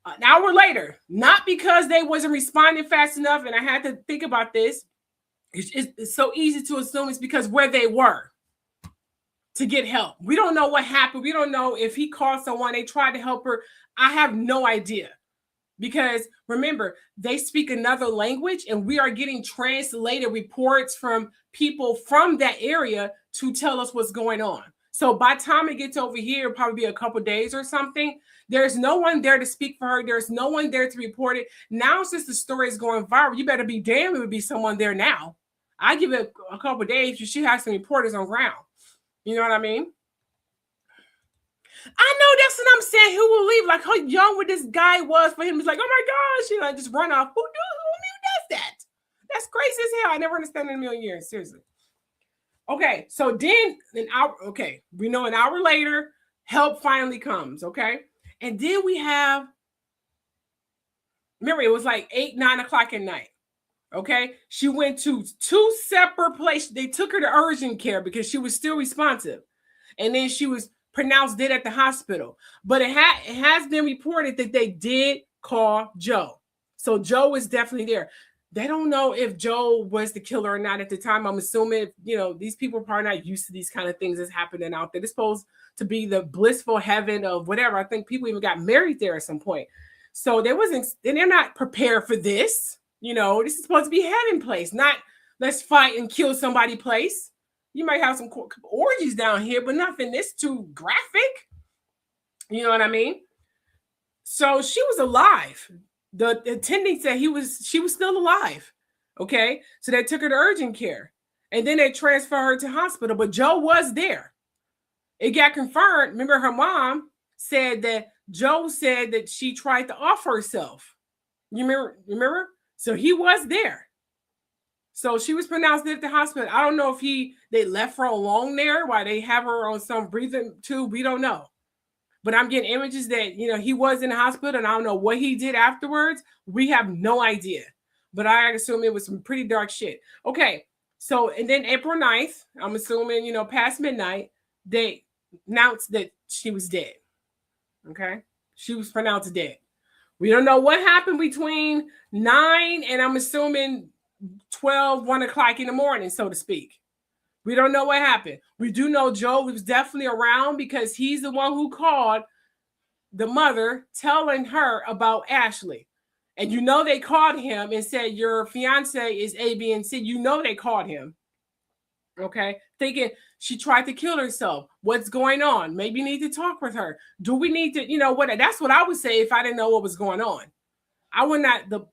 an hour later, not because they wasn't responding fast enough, and I had to think about this. It's so easy to assume it's because where they were to get help. We don't know what happened. We don't know if he called someone, they tried to help her. I have no idea. Because remember, they speak another language and we are getting translated reports from people from that area to tell us what's going on. So by the time it gets over here, it'll probably be a couple days or something. There's no one there to speak for her. There's no one there to report it. Now, since the story is going viral, you better be damned it would be someone there now. I give it a couple days. You should have some reporters on ground. You know what I mean? I know that's what I'm saying. Who will leave? Like how young with this guy was for him. He's like, oh my gosh, you know, just run off. Who does that? That's crazy as hell. I never understand in a million years. Seriously. Okay, so then we know an hour later, help finally comes. Okay, and then we have. Remember, it was like 8, 9 o'clock at night. Okay, she went to 2 separate places. They took her to urgent care because she was still responsive, and then she was pronounced dead at the hospital. But it has been reported that they did call Joe. So Joe was definitely there. They don't know if Joe was the killer or not at the time. I'm assuming, you know, these people are probably not used to these kind of things that's happening out there. They're supposed to be the blissful heaven of whatever. I think people even got married there at some point. So they're not prepared for this. You know, this is supposed to be heaven place, not let's fight and kill somebody place. You might have some orgies down here, but nothing this too graphic. You know what I mean? So she was alive. The attending said she was still alive. Okay. So they took her to urgent care and then they transferred her to hospital, but Joe was there. It got confirmed. Remember, her mom said that Joe said that she tried to off herself. You remember? So he was there. So she was pronounced dead at the hospital. I don't know if they left her alone there while they have her on some breathing tube. We don't know. But I'm getting images that, you know, he was in the hospital and I don't know what he did afterwards. We have no idea. But I assume it was some pretty dark shit. Okay. So, and then April 9th, I'm assuming, you know, past midnight, they announced that she was dead. Okay. She was pronounced dead. We don't know what happened between 9 and I'm assuming 12, 1 o'clock in the morning, so to speak. We don't know what happened. We do know Joe was definitely around because he's the one who called the mother telling her about Ashlee. And you know they called him and said, your fiance is A, B, and C. You know they called him. Okay. Thinking she tried to kill herself. What's going on? Maybe you need to talk with her. Do we need to, you know what? That's what I would say if I didn't know what was going on. I would not, the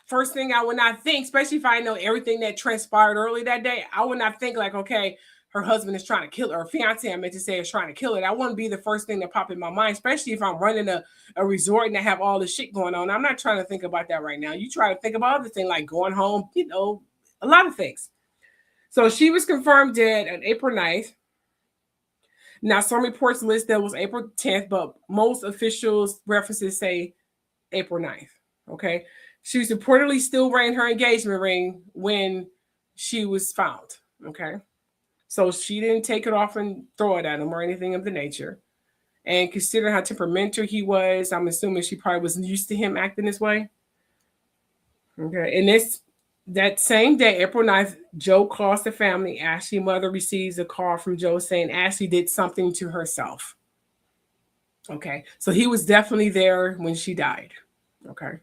first thing I would not think, especially if I know everything that transpired early that day, I would not think like, okay, her husband is trying to kill her, or fiance, I meant to say, is trying to kill her. That wouldn't be the first thing that popped in my mind, especially if I'm running a resort and I have all this shit going on. I'm not trying to think about that right now. You try to think about other things like going home, you know, a lot of things. So she was confirmed dead on April 9th. Now, some reports list that was April 10th, but most officials references say April 9th. Okay. She was reportedly still wearing her engagement ring when she was found. Okay. So she didn't take it off and throw it at him or anything of the nature. And considering how temperamental he was, I'm assuming she probably wasn't used to him acting this way. Okay. And that same day, April 9th, Joe calls the family. Ashlee's mother receives a call from Joe saying Ashlee did something to herself. Okay. So he was definitely there when she died. Okay.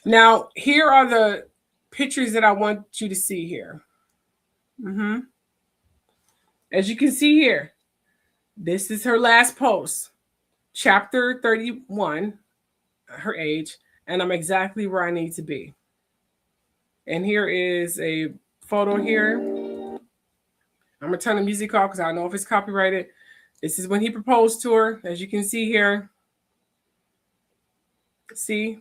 Now, here are the pictures that I want you to see here. As you can see here, this is her last post, chapter 31, her age, and I'm exactly where I need to be. And here is a photo here. I'm going to turn the music off because I don't know if it's copyrighted. This is when he proposed to her, as you can see here. See?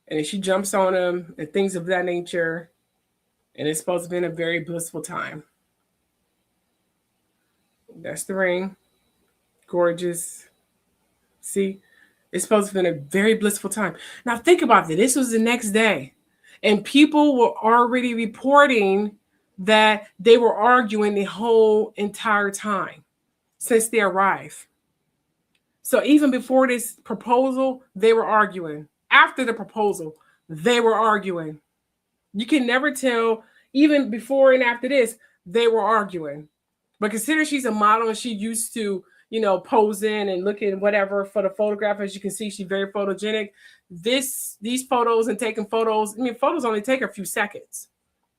And then she jumps on him and things of that nature. And it's supposed to have been a very blissful time. That's the ring. Gorgeous. See? It's supposed to have been a very blissful time. Now think about that. This was the next day. And people were already reporting that they were arguing the whole entire time since they arrived. So even before this proposal, they were arguing. After the proposal, they were arguing. You can never tell, even before and after this, they were arguing. But consider she's a model and she used to, you know, posing and looking whatever for the photograph. As you can see, she's very photogenic. These photos and taking photos, I mean, photos only take a few seconds.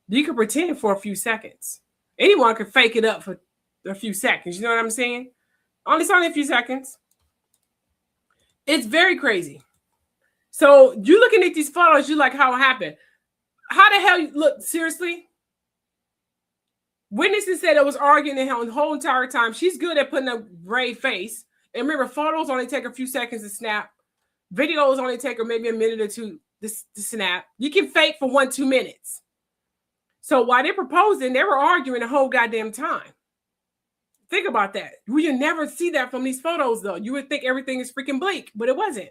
You can pretend for a few seconds. Anyone can fake it up for a few seconds. You know what I'm saying? It's only a few seconds. It's very crazy. So you looking at these photos, you like how it happened. How the hell you look? Seriously? Witnesses said it was arguing the whole entire time. She's good at putting a brave face. And remember, photos only take a few seconds to snap. Videos only take her maybe a minute or two to snap. You can fake for 1-2 minutes. So while they're proposing, they were arguing the whole goddamn time. Think about that. We would never see that from these photos, though. You would think everything is freaking bleak, but it wasn't.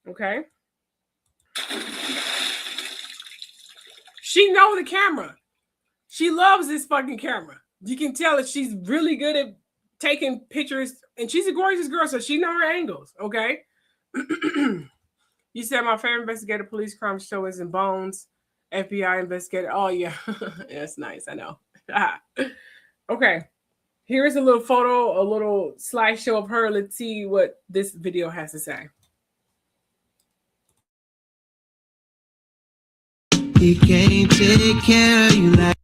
Okay. She knows the camera. She loves this fucking camera. You can tell that she's really good at taking pictures, and she's a gorgeous girl, so she knows her angles. Okay. You said my favorite investigative police crime show is in Bones. FBI investigator. Oh yeah, that's nice. I know. Okay. Here's a little photo, a little slideshow of her. Let's see what this video has to say. He can't take care of you like.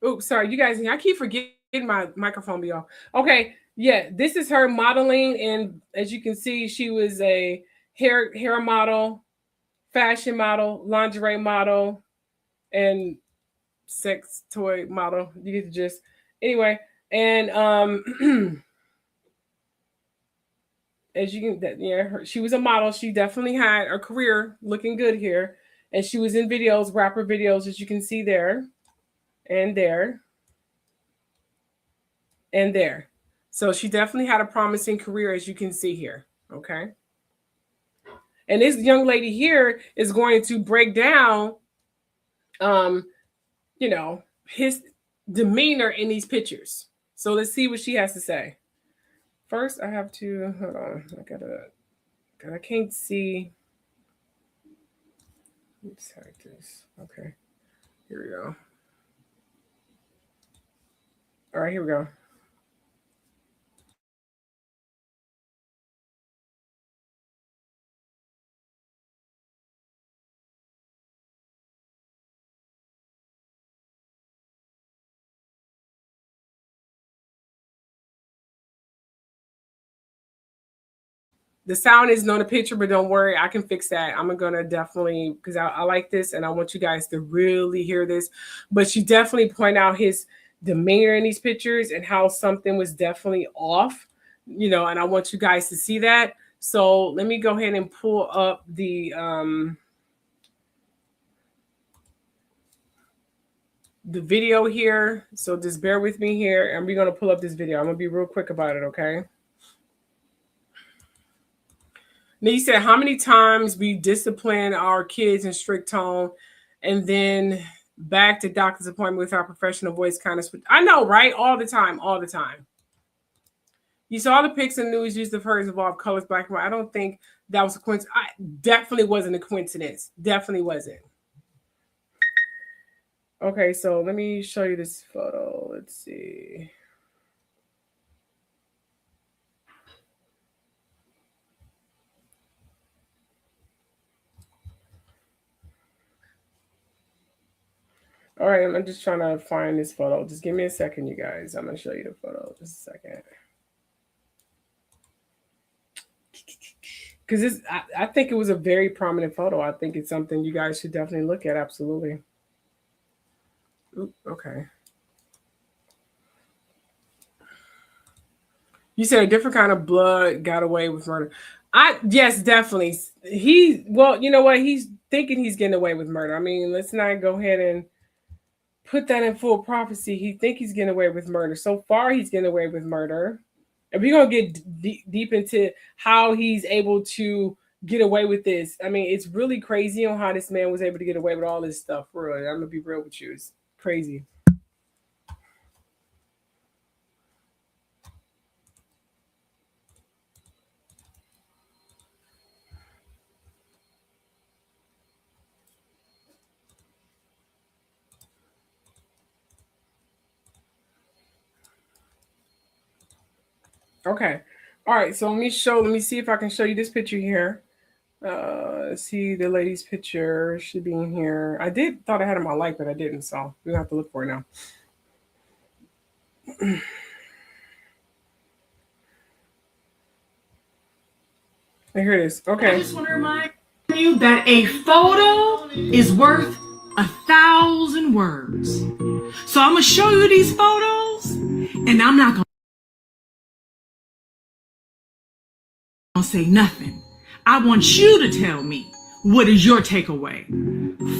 Oops, sorry, you guys. I keep forgetting my microphone be off. Okay, yeah, this is her modeling, and as you can see, she was a hair model, fashion model, lingerie model, and sex toy model. You get the gist. Anyway, and as you can, she was a model. She definitely had a career, looking good here, and she was in videos, rapper videos, as you can see there. And there. And there. So she definitely had a promising career, as you can see here. Okay. And this young lady here is going to break down, his demeanor in these pictures. So let's see what she has to say. First, I have to, hold on. I can't see. Let's hide this. Okay. Here we go. All right, here we go. The sound isn't on the picture, but don't worry, I can fix that. I'm gonna definitely, because I like this and I want you guys to really hear this. But she definitely point out his demeanor in these pictures and how something was definitely off, and I want you guys to see that. So let me go ahead and pull up the video here. So just bear with me here, and we're gonna pull up this video. I'm gonna be real quick about it, okay? Now you said how many times we discipline our kids in strict tone, and then back to doctor's appointment with our professional voice kind of switch. I know, right? All the time. You saw the pics in the news used of hers involved colors, black and white. I don't think that was a coincidence. Definitely wasn't a coincidence. Definitely wasn't. Okay, so let me show you this photo. Let's see. All right, I'm just trying to find this photo. Just give me a second, you guys. I'm going to show you the photo. Just a second. Because I think it was a very prominent photo. I think it's something you guys should definitely look at. Absolutely. Ooh, okay. You said a different kind of blood got away with murder. Yes, definitely. Well, you know what? He's thinking he's getting away with murder. I mean, let's not go ahead and put that in full prophecy. He think he's getting away with murder. So far, he's getting away with murder. And we're going to get deep into how he's able to get away with this. I mean, it's really crazy on how this man was able to get away with all this stuff. Really, I'm going to be real with you. It's crazy. Okay. All right. So let me see if I can show you this picture here. See the lady's picture. Should be in here. I thought I had it on my light, but I didn't. So we have to look for it now. And here it is. Okay. I just want to remind you that a photo is worth 1,000 words. So I'm gonna show you these photos, and I'm not gonna say nothing. I want you to tell me, what is your takeaway?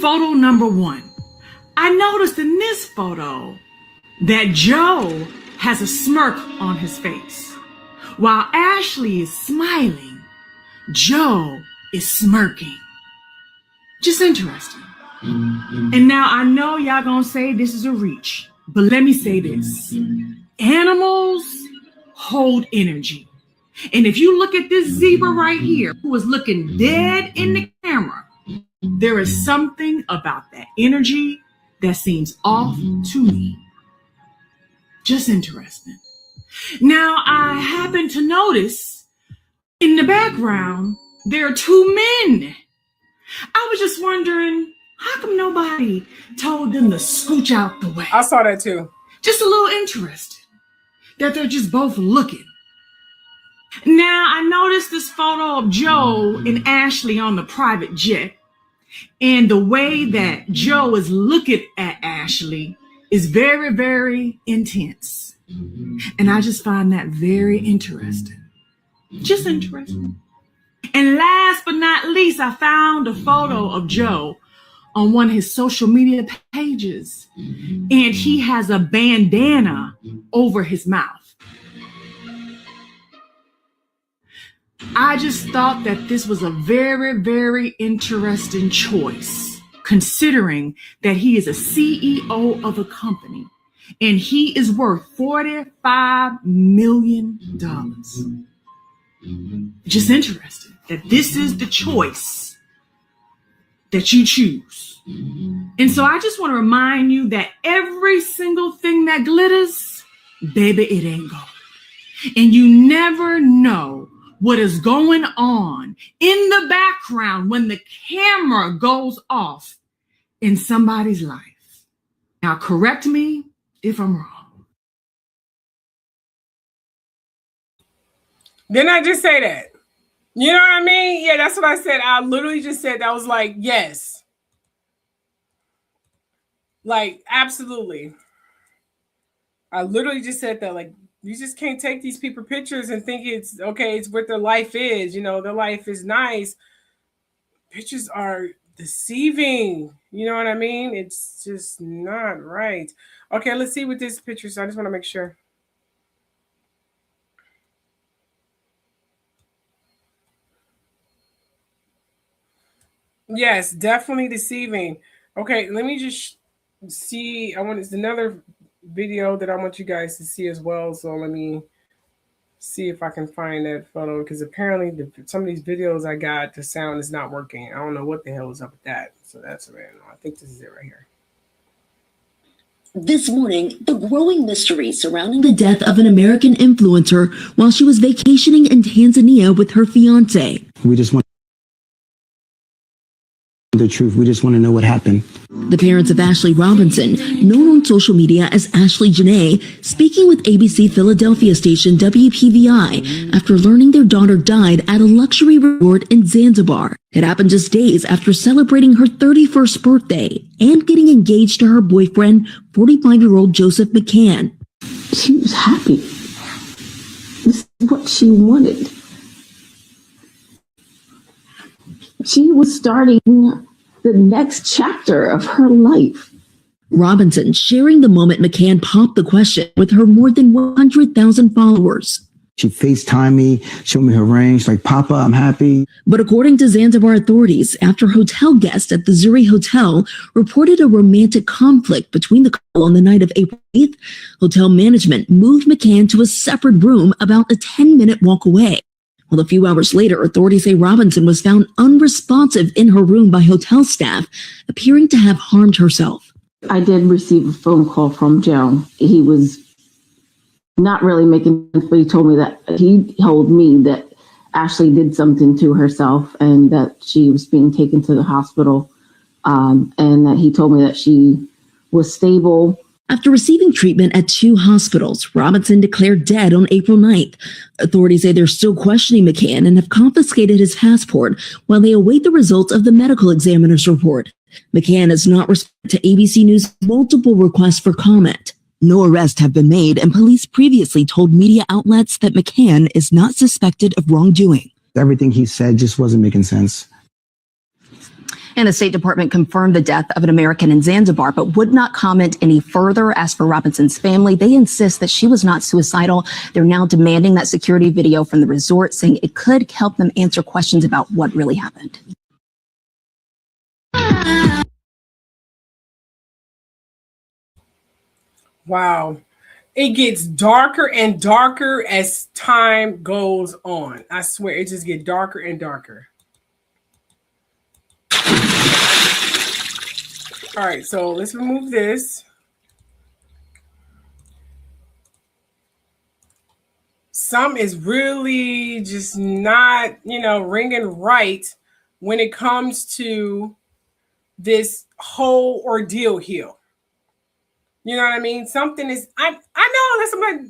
Photo number 1. I noticed in this photo that Joe has a smirk on his face. While Ashlee is smiling, Joe is smirking. Just interesting. And now I know y'all gonna say this is a reach, but let me say this. Animals hold energy. And if you look at this zebra right here, who is looking dead in the camera, there is something about that energy that seems off to me. Just interesting. Now, I happen to notice in the background, there are 2 men. I was just wondering, how come nobody told them to scooch out the way? I saw that too. Just a little interested that they're just both looking. Now, I noticed this photo of Joe and Ashlee on the private jet, and the way that Joe is looking at Ashlee is very, very intense. And I just find that very interesting. Just interesting. And last but not least, I found a photo of Joe on one of his social media pages, and he has a bandana over his mouth. I just thought that this was a very, very interesting choice, considering that he is a CEO of a company and he is worth $45 million. Just interesting that this is the choice that you choose. And so I just want to remind you that every single thing that glitters, baby, it ain't gold. And you never know what is going on in the background when the camera goes off in somebody's life. Now, correct me if I'm wrong. Didn't I just say that? You know what I mean? Yeah, that's what I said. I literally just said that. I was like, yes. Like, absolutely. I literally just said that. Like, you just can't take these people pictures and think it's okay, it's what their life is. You know, their life is nice. Pictures are deceiving. You know what I mean? It's just not right. Okay, let's see what this picture is. I just want to make sure. Yes, definitely deceiving. Okay, let me just see. It's another video that I want you guys to see as well. So let me see if I can find that photo, because apparently some of these videos I got, the sound is not working. I don't know what the hell is up with that. So that's random. I think this is it right here. This morning, the growing mystery surrounding the death of an American influencer while she was vacationing in Tanzania with her fiance. We just want the truth. We just want to know what happened. The parents of Ashlee Robinson, known on social media as Ashlee Jenae, speaking with ABC Philadelphia station WPVI after learning their daughter died at a luxury resort in Zanzibar. It happened just days after celebrating her 31st birthday and getting engaged to her boyfriend, 45-year-old Joseph McCann. She was happy. This is what she wanted. She was starting the next chapter of her life. Robinson sharing the moment McCann popped the question with her more than 100,000 followers. She FaceTimed me, showed me her ring. She's like, Papa, I'm happy. But according to Zanzibar authorities, after hotel guests at the Zuri Hotel reported a romantic conflict between the couple on the night of April 8th, hotel management moved McCann to a separate room about a 10-minute walk away. Well, a few hours later, authorities say Robinson was found unresponsive in her room by hotel staff, appearing to have harmed herself. I did receive a phone call from Joe. He was not really making sense, but he told me that Ashlee did something to herself and that she was being taken to the hospital, and that he told me that she was stable. After receiving treatment at 2 hospitals, Robinson declared dead on April 9th. Authorities say they're still questioning McCann and have confiscated his passport while they await the results of the medical examiner's report. McCann has not responded to ABC News' multiple requests for comment. No arrests have been made, and police previously told media outlets that McCann is not suspected of wrongdoing. Everything he said just wasn't making sense. And the State Department confirmed the death of an American in Zanzibar, but would not comment any further. As for Robinson's family, they insist that she was not suicidal. They're now demanding that security video from the resort, saying it could help them answer questions about what really happened. Wow. It gets darker and darker as time goes on. I swear, it just gets darker and darker. All right, so let's remove this. Some is really just not, ringing right when it comes to this whole ordeal here. You know what I mean? Something is, I know that somebody,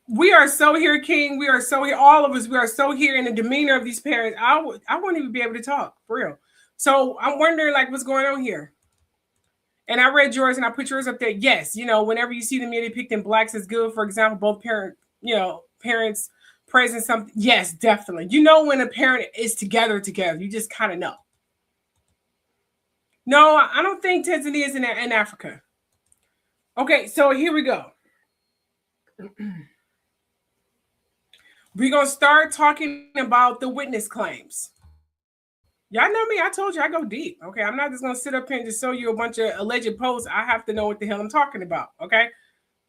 we are so here, King. We are so here. All of us, we are so here in the demeanor of these parents. I wouldn't even be able to talk for real. So I'm wondering what's going on here. And I read yours and I put yours up there. Yes. Whenever you see the media depicting blacks as good, for example, both parents praising something. Yes, definitely. When a parent is together, you just kind of know. No, I don't think Tanzania is in Africa. Okay, so here we go. We're going to start talking about the witness claims. Y'all know me. I told you I go deep. Okay, I'm not just going to sit up here and just show you a bunch of alleged posts. I have to know what the hell I'm talking about. Okay,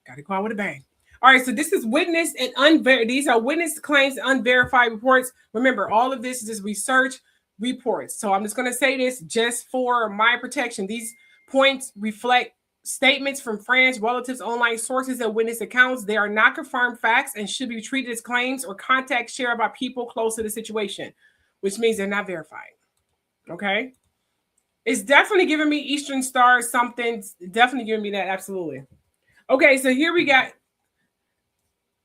got to go out with a bang. All right, so this is witness and these are witness claims and unverified reports. Remember, all of this is just research reports. So I'm just going to say this just for my protection. These points reflect statements from friends, relatives, online sources, and witness accounts. They are not confirmed facts and should be treated as claims or contacts shared by people close to the situation, which means they're not verified. Okay? It's definitely giving me Eastern Star something. Definitely giving me that. Absolutely. Okay, so here we got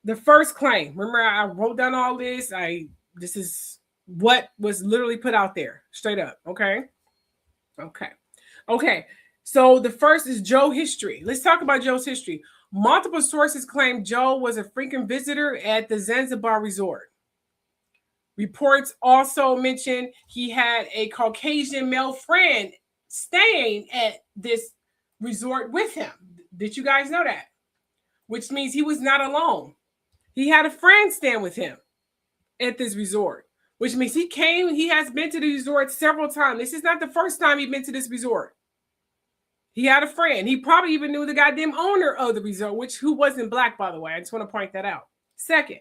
the first claim. Remember, I wrote down all this. This is what was literally put out there, straight up. Okay. So the first is Joe history. Let's talk about Joe's history. Multiple sources claim Joe was a frequent visitor at the Zanzibar resort. Reports also mention he had a Caucasian male friend staying at this resort with him. Did you guys know that? Which means he was not alone. He had a friend staying with him at this resort, which means he has been to the resort several times. This is not the first time he's been to this resort. He had a friend. He probably even knew the goddamn owner of the resort, who wasn't black, by the way. I just want to point that out. Second,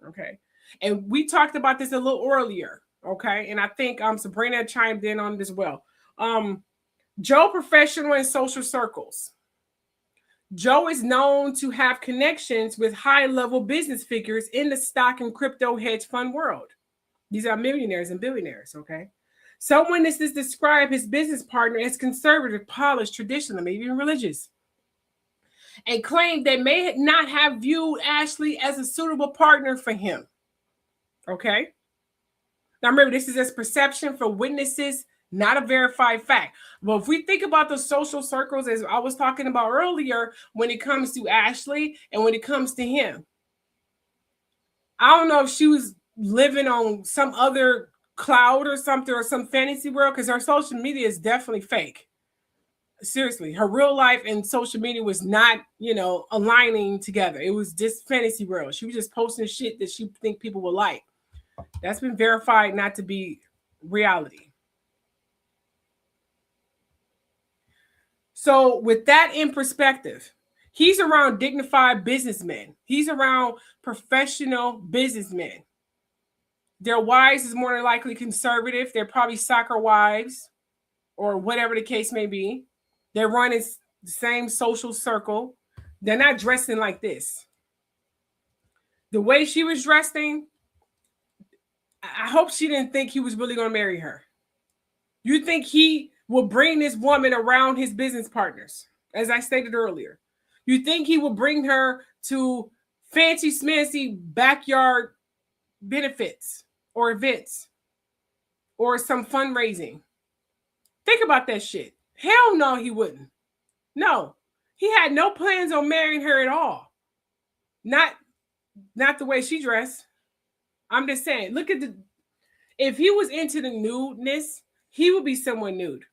okay. And we talked about this a little earlier, okay? And I think Sabrina chimed in on it as well. Joe professional in social circles. Joe is known to have connections with high-level business figures in the stock and crypto hedge fund world. These are millionaires and billionaires, okay? Some witnesses describe his business partner as conservative, polished, traditional, maybe even religious, and claim they may not have viewed Ashlee as a suitable partner for him, okay? Now remember, this is just perception for witnesses, not a verified fact. But if we think about the social circles, as I was talking about earlier, when it comes to Ashlee and when it comes to him, I don't know if she was living on some other cloud or something, or some fantasy world, because her social media is definitely fake. Seriously, her real life and social media was not, aligning together. It was just fantasy world. She was just posting shit that she think people will like. That's been verified not to be reality. So with that in perspective, he's around dignified businessmen. He's around professional businessmen. Their wives is more than likely conservative. They're probably soccer wives or whatever the case may be. They're running the same social circle. They're not dressing like this. The way she was dressing, I hope she didn't think he was really going to marry her. You think he will bring this woman around his business partners, as I stated earlier? You think he will bring her to fancy smancy backyard benefits or events or some fundraising? Think about that shit. Hell no, he wouldn't. No, he had no plans on marrying her at all. Not the way she dressed. I'm just saying, look at if he was into the nudeness, he would be somewhat nude.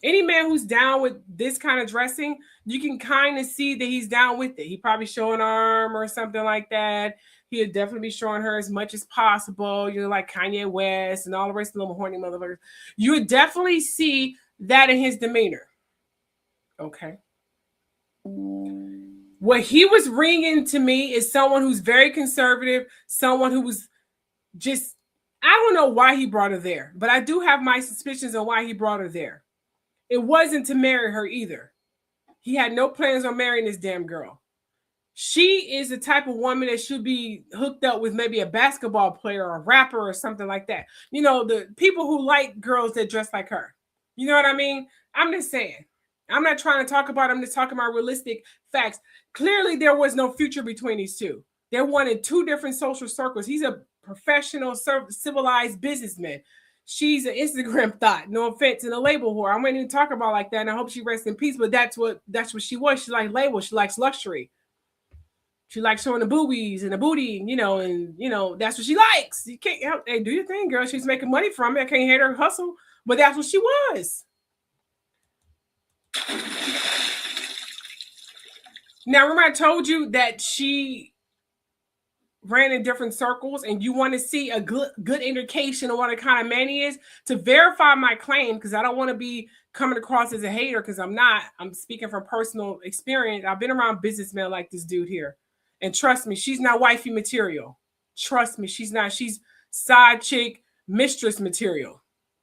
Any man who's down with this kind of dressing, you can kind of see that he's down with it. He probably show an arm or something like that. He'll definitely be showing her as much as possible. You're like Kanye West and all the rest of them horny motherfuckers. You would definitely see that in his demeanor. Okay. What he was bringing to me is someone who's very conservative, someone who was just, I don't know why he brought her there, but I do have my suspicions on why he brought her there. It wasn't to marry her either. He had no plans on marrying this damn girl. She is the type of woman that should be hooked up with maybe a basketball player or a rapper or something like that. You know, the people who like girls that dress like her. You know what I mean? I'm just saying. I'm not trying to talk about, I'm just talking about realistic facts. Clearly, there was no future between these two. They're one in two different social circles. He's a professional, civilized businessman. She's an Instagram thought. No offense, and a label whore. I wouldn't even talk about like that, and I hope she rests in peace. But that's what she was. She likes labels. She likes luxury. She likes showing the boobies and the booty, you know, and you know that's what she likes. You can't help. Hey, do your thing, girl. She's making money from it. I can't hate her hustle, but that's what she was. Now, remember I told you that she ran in different circles, and you want to see a good indication of what kind of man he is to verify my claim, because I don't want to be coming across as a hater, because I'm not. I'm speaking from personal experience. I've been around businessmen like this dude here, and trust me, she's not wifey material. Trust me, she's not. She's side chick, mistress material.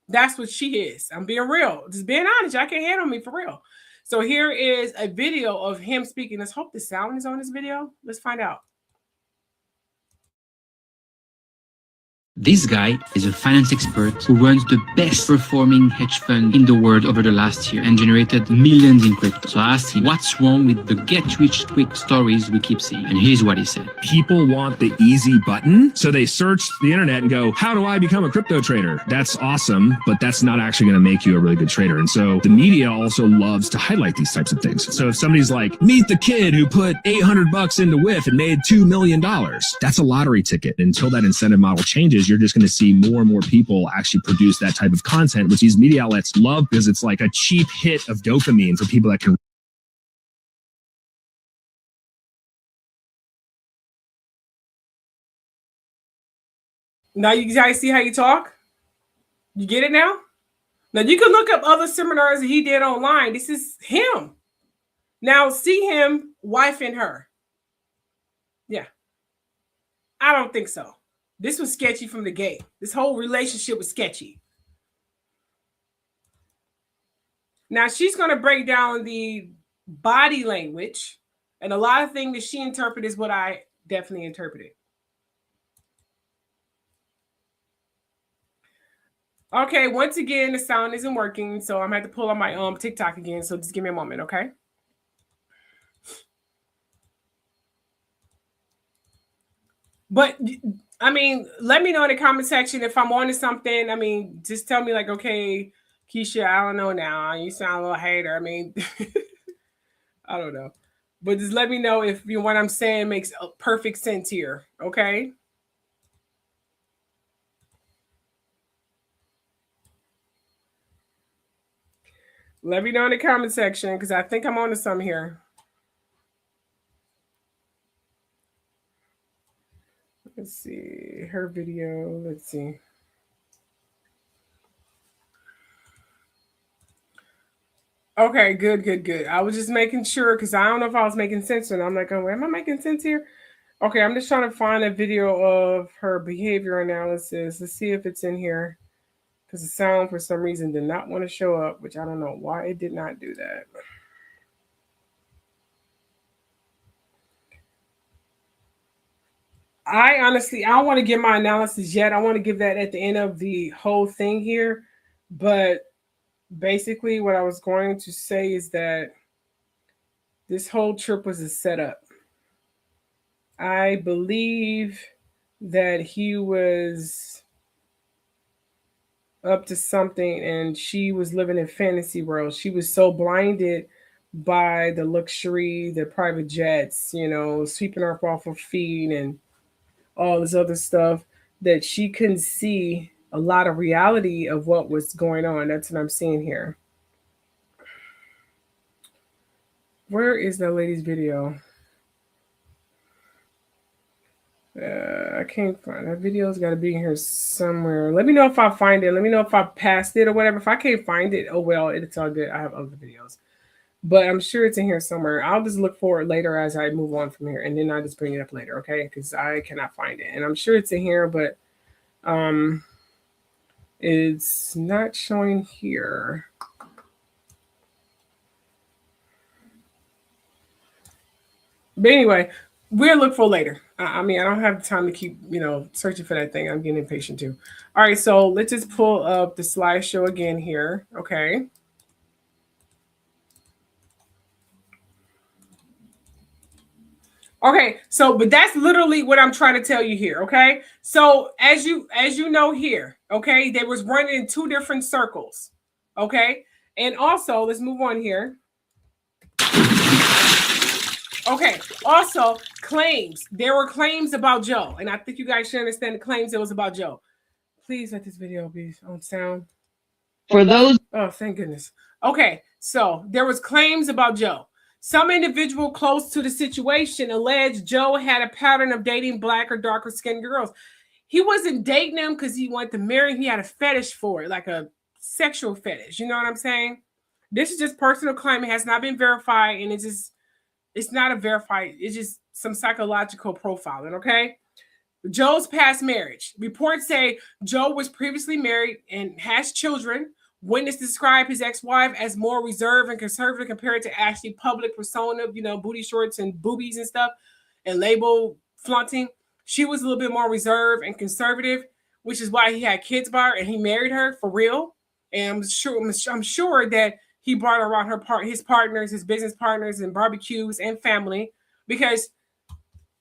That's what she is. I'm being real. Just being honest. Y'all can't handle me for real. So here is a video of him speaking. Let's hope the sound is on this video. Let's find out. This guy is a finance expert who runs the best performing hedge fund in the world over the last year and generated millions in crypto. So I asked him, what's wrong with the get rich quick stories we keep seeing? And here's what he said. People want the easy button. So they search the internet and go, how do I become a crypto trader? That's awesome, but that's not actually going to make you a really good trader. And so the media also loves to highlight these types of things. So if somebody's like, meet the kid who put $800 into WIF and made $2 million, that's a lottery ticket. Until that incentive model changes, you're just going to see more and more people actually produce that type of content, which these media outlets love because it's like a cheap hit of dopamine for people that can. Now you guys see how you talk? You get it now? Now you can look up other seminars that he did online. This is him. Now see him wifing her. Yeah. I don't think so. This was sketchy from the gate. This whole relationship was sketchy. Now she's going to break down the body language, and a lot of things that she interpreted is what I definitely interpreted. Okay, once again, the sound isn't working, so I'm going to have to pull on my TikTok again, so just give me a moment, okay? But I mean, let me know in the comment section if I'm on to something. I mean, just tell me like, okay, Keisha, I don't know now. You sound a little hater. I mean, I don't know. But just let me know if what I'm saying makes perfect sense here, okay? Let me know in the comment section because I think I'm on to something here. Let's see her video. Let's see. Okay, good. I was just making sure because I don't know if I was making sense or not. I'm like, oh, am I making sense here? Okay, I'm just trying to find a video of her behavior analysis. Let's see if it's in here because the sound for some reason did not want to show up, which I don't know why it did not do that. I honestly, I don't want to give my analysis yet. I want to give that at the end of the whole thing here. But basically, what I was going to say is that this whole trip was a setup. I believe that he was up to something and she was living in fantasy world. She was so blinded by the luxury, the private jets, you know, sweeping her off her feet and all this other stuff, that she couldn't see a lot of reality of what was going on. That's what I'm seeing here. Where is that lady's video? I can't find that video's got to be in here somewhere. Let me know if I find it. Let me know if I passed it or whatever. If I can't find it, oh well, it's all good. I have other videos, but I'm sure it's in here somewhere. I'll just look for it later as I move on from here, and then I'll just bring it up later, okay? Because I cannot find it, and I'm sure it's in here, but it's not showing here. But anyway, we'll look for later. I mean, I don't have time to keep, you know, searching for that thing. I'm getting impatient too. All right, so let's just pull up the slideshow again here, okay? Okay, so but that's literally what I'm trying to tell you here, okay? So as you know here, okay, they was running in two different circles, okay? And also, let's move on here. Okay, also claims. There were claims about Joe, and I think you guys should understand the claims it was about Joe. Please let this video be on sound. For those, oh, thank goodness. Okay, so there was claims about Joe. Some individual close to the situation alleged Joe had a pattern of dating black or darker skinned girls. He wasn't dating them because he wanted to marry them. He had a fetish for it, like a sexual fetish. You know what I'm saying? This is just personal claim. It has not been verified, and it's not a verified. It's just some psychological profiling, okay? Joe's past marriage. Reports say Joe was previously married and has children. Witnesses describe his ex-wife as more reserved and conservative compared to Ashlee public persona, you know, booty shorts and boobies and stuff, and label flaunting. She was a little bit more reserved and conservative, which is why he had kids by her and he married her for real. And I'm sure that he brought around his partners, his business partners, and barbecues and family, because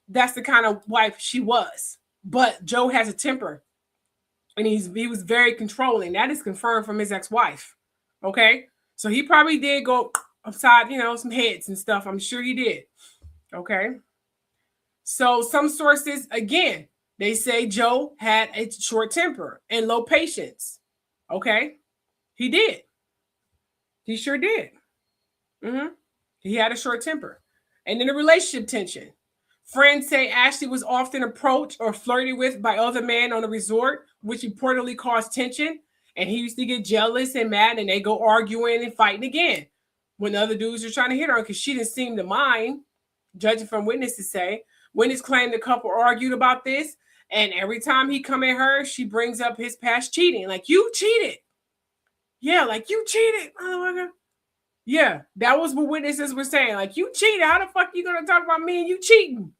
that's the kind of wife she was. But Joe has a temper, and he was very controlling. That is confirmed from his ex-wife. Okay, so he probably did go upside, you know, some heads and stuff. I'm sure he did. Okay, so some sources, again, they say Joe had a short temper and low patience. Okay, he did. He sure did. He had a short temper. And then the relationship tension. Friends say Ashlee was often approached or flirted with by other men on the resort, which reportedly caused tension. And he used to get jealous and mad, and they go arguing and fighting again when other dudes are trying to hit her, because she didn't seem to mind, judging from witnesses say. Witness claimed the couple argued about this, and every time he come at her, she brings up his past cheating. Like, you cheated. Yeah, like, you cheated, motherfucker. Yeah, that was what witnesses were saying. Like, you cheated. How the fuck you gonna talk about me and you cheating?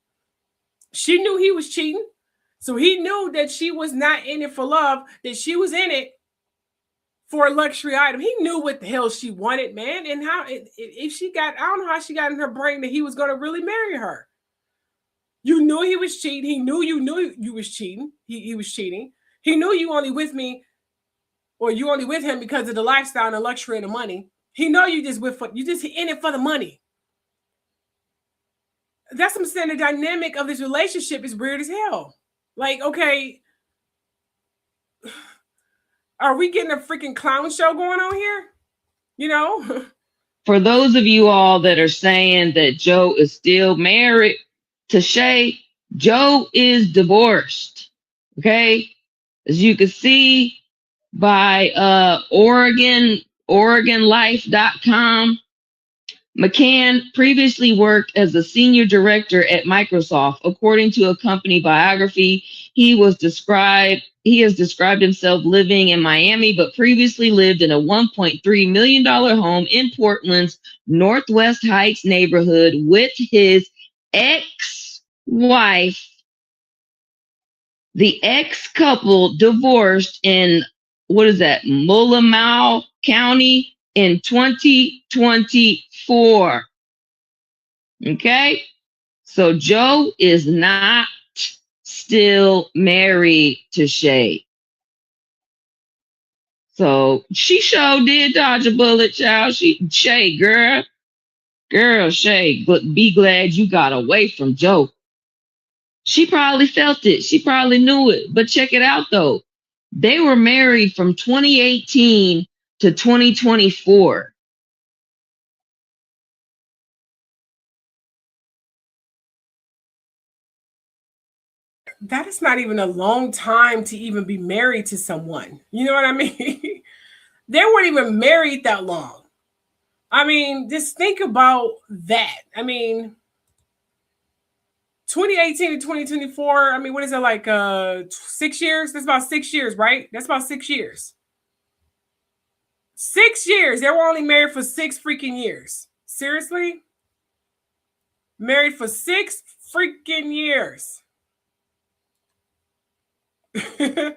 She knew he was cheating. So he knew that she was not in it for love, that she was in it for a luxury item. He knew what the hell she wanted, man. And how, if she got, I don't know how she got in her brain that he was gonna really marry her. You knew he was cheating. He knew you was cheating. He was cheating. He knew you only with me, or you only with him because of the lifestyle and the luxury and the money. He know you just in it for the money. That's what I'm saying. The dynamic of this relationship is weird as hell. Like, okay, are we getting a freaking clown show going on here? You know? For those of you all that are saying that Joe is still married to Shay, Joe is divorced. Okay? As you can see by OregonLife.com, McCann previously worked as a senior director at Microsoft. According to a company biography, he has described himself living in Miami, but previously lived in a $1.3 million home in Portland's Northwest Heights neighborhood with his ex-wife, The ex-couple divorced in, what is that, Multnomah County in 2024. Okay? So Joe is not still married to Shay. So she sure did dodge a bullet, child. Shay, girl, Shay, but be glad you got away from Joe. She probably felt it. She probably knew it. But check it out, though. They were married from 2018 to 2024. That is not even a long time to even be married to someone. You know what I mean? They weren't even married that long. I mean, just think about that. I mean, 2018 to 2024, I mean, what is it, like 6 years? That's about 6 years, right? That's about 6 years. 6 years. They were only married for 6 freaking years. Seriously? Married for 6 freaking years. I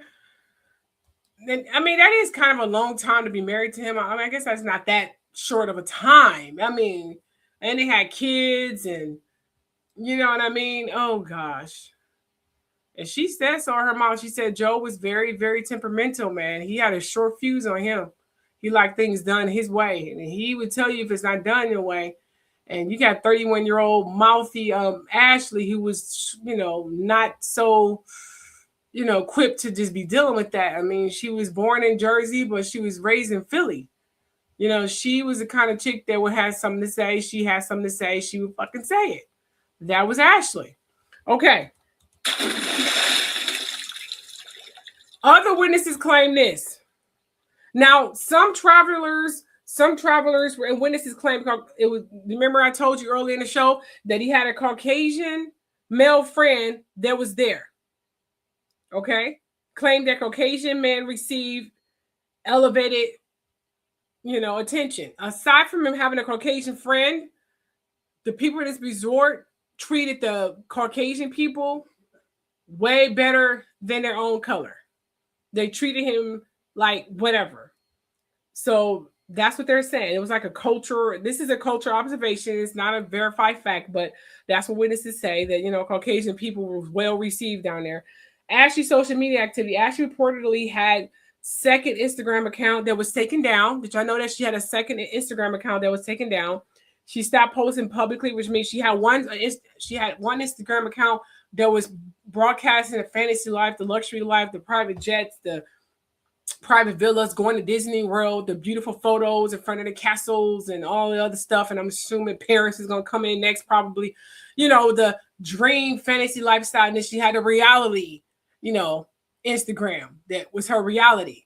mean, that is kind of a long time to be married to him. I mean, I guess that's not that short of a time. I mean, and they had kids, and you know what I mean? Oh gosh. And she said so, her mom, she said Joe was very, very temperamental, man. He had a short fuse on him. He liked things done his way. And he would tell you if it's not done your way. And you got 31-year-old mouthy Ashlee, who was, you know, not so, you know, equipped to just be dealing with that. I mean, she was born in Jersey, but she was raised in Philly. You know, she was the kind of chick that would have something to say. She had something to say. She would fucking say it. That was Ashlee. Okay. Other witnesses claim this. Now, some travelers and witnesses claim it was. Remember, I told you earlier in the show that he had a Caucasian male friend that was there. Okay, claimed that Caucasian man received elevated, you know, attention. Aside from him having a Caucasian friend, the people in this resort treated the Caucasian people way better than their own color. They treated him like whatever. So that's what they're saying. It was like a culture. This is a culture observation. It's not a verified fact, but that's what witnesses say, that, you know, Caucasian people were well received down there. Ashlee's social media activity. Ashlee reportedly had second Instagram account that was taken down. Did y'all know that she had a second Instagram account that was taken down? She stopped posting publicly, which means she had one Instagram account that was broadcasting the fantasy life, the luxury life, the private jets, the private villas, going to Disney World, the beautiful photos in front of the castles and all the other stuff. And I'm assuming Paris is going to come in next, probably, you know, the dream fantasy lifestyle. And then she had a reality, you know, Instagram that was her reality,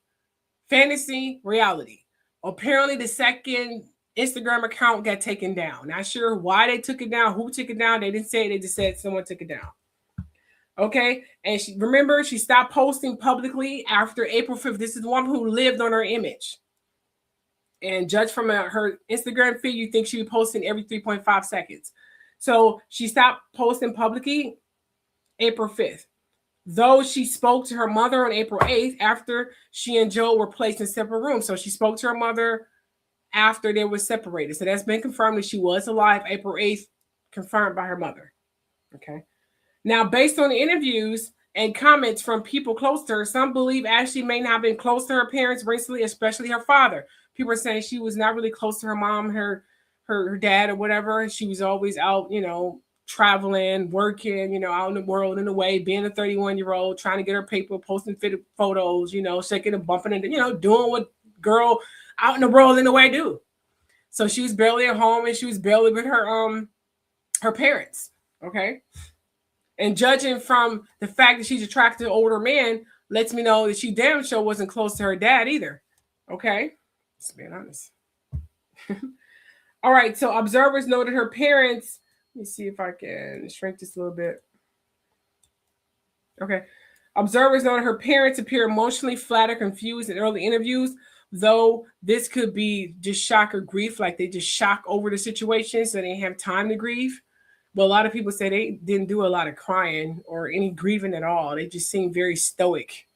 fantasy reality. Apparently the second Instagram account got taken down. Not sure why they took it down, who took it down. They didn't say it. They just said someone took it down. Okay. And she stopped posting publicly after April 5th. This is the one who lived on her image. And judge from her Instagram feed, you think she was posting every 3.5 seconds. So she stopped posting publicly April 5th. Though she spoke to her mother on April 8th after she and Joe were placed in separate rooms. So she spoke to her mother after they were separated. So that's been confirmed that she was alive April 8th, confirmed by her mother. Okay. Now, based on the interviews and comments from people close to her, some believe Ashlee may not have been close to her parents recently, especially her father. People are saying she was not really close to her mom, her dad, or whatever. She was always out, you know, traveling, working, you know, out in the world, in the way, being a 31-year-old, trying to get her paper, posting fitted photos, you know, shaking and bumping and, you know, doing what girl out in the world in the way do. So she was barely at home, and she was barely with her parents. Okay. And judging from the fact that she's attracted to older men lets me know that she damn sure wasn't close to her dad either. Okay. Just being honest. All right. So observers noted her parents. Let me see if I can shrink this a little bit. Okay. Observers noted her parents appear emotionally flat or confused in early interviews, though this could be just shock or grief, like they just shock over the situation, so they didn't have time to grieve. But a lot of people say they didn't do a lot of crying or any grieving at all. They just seemed very stoic.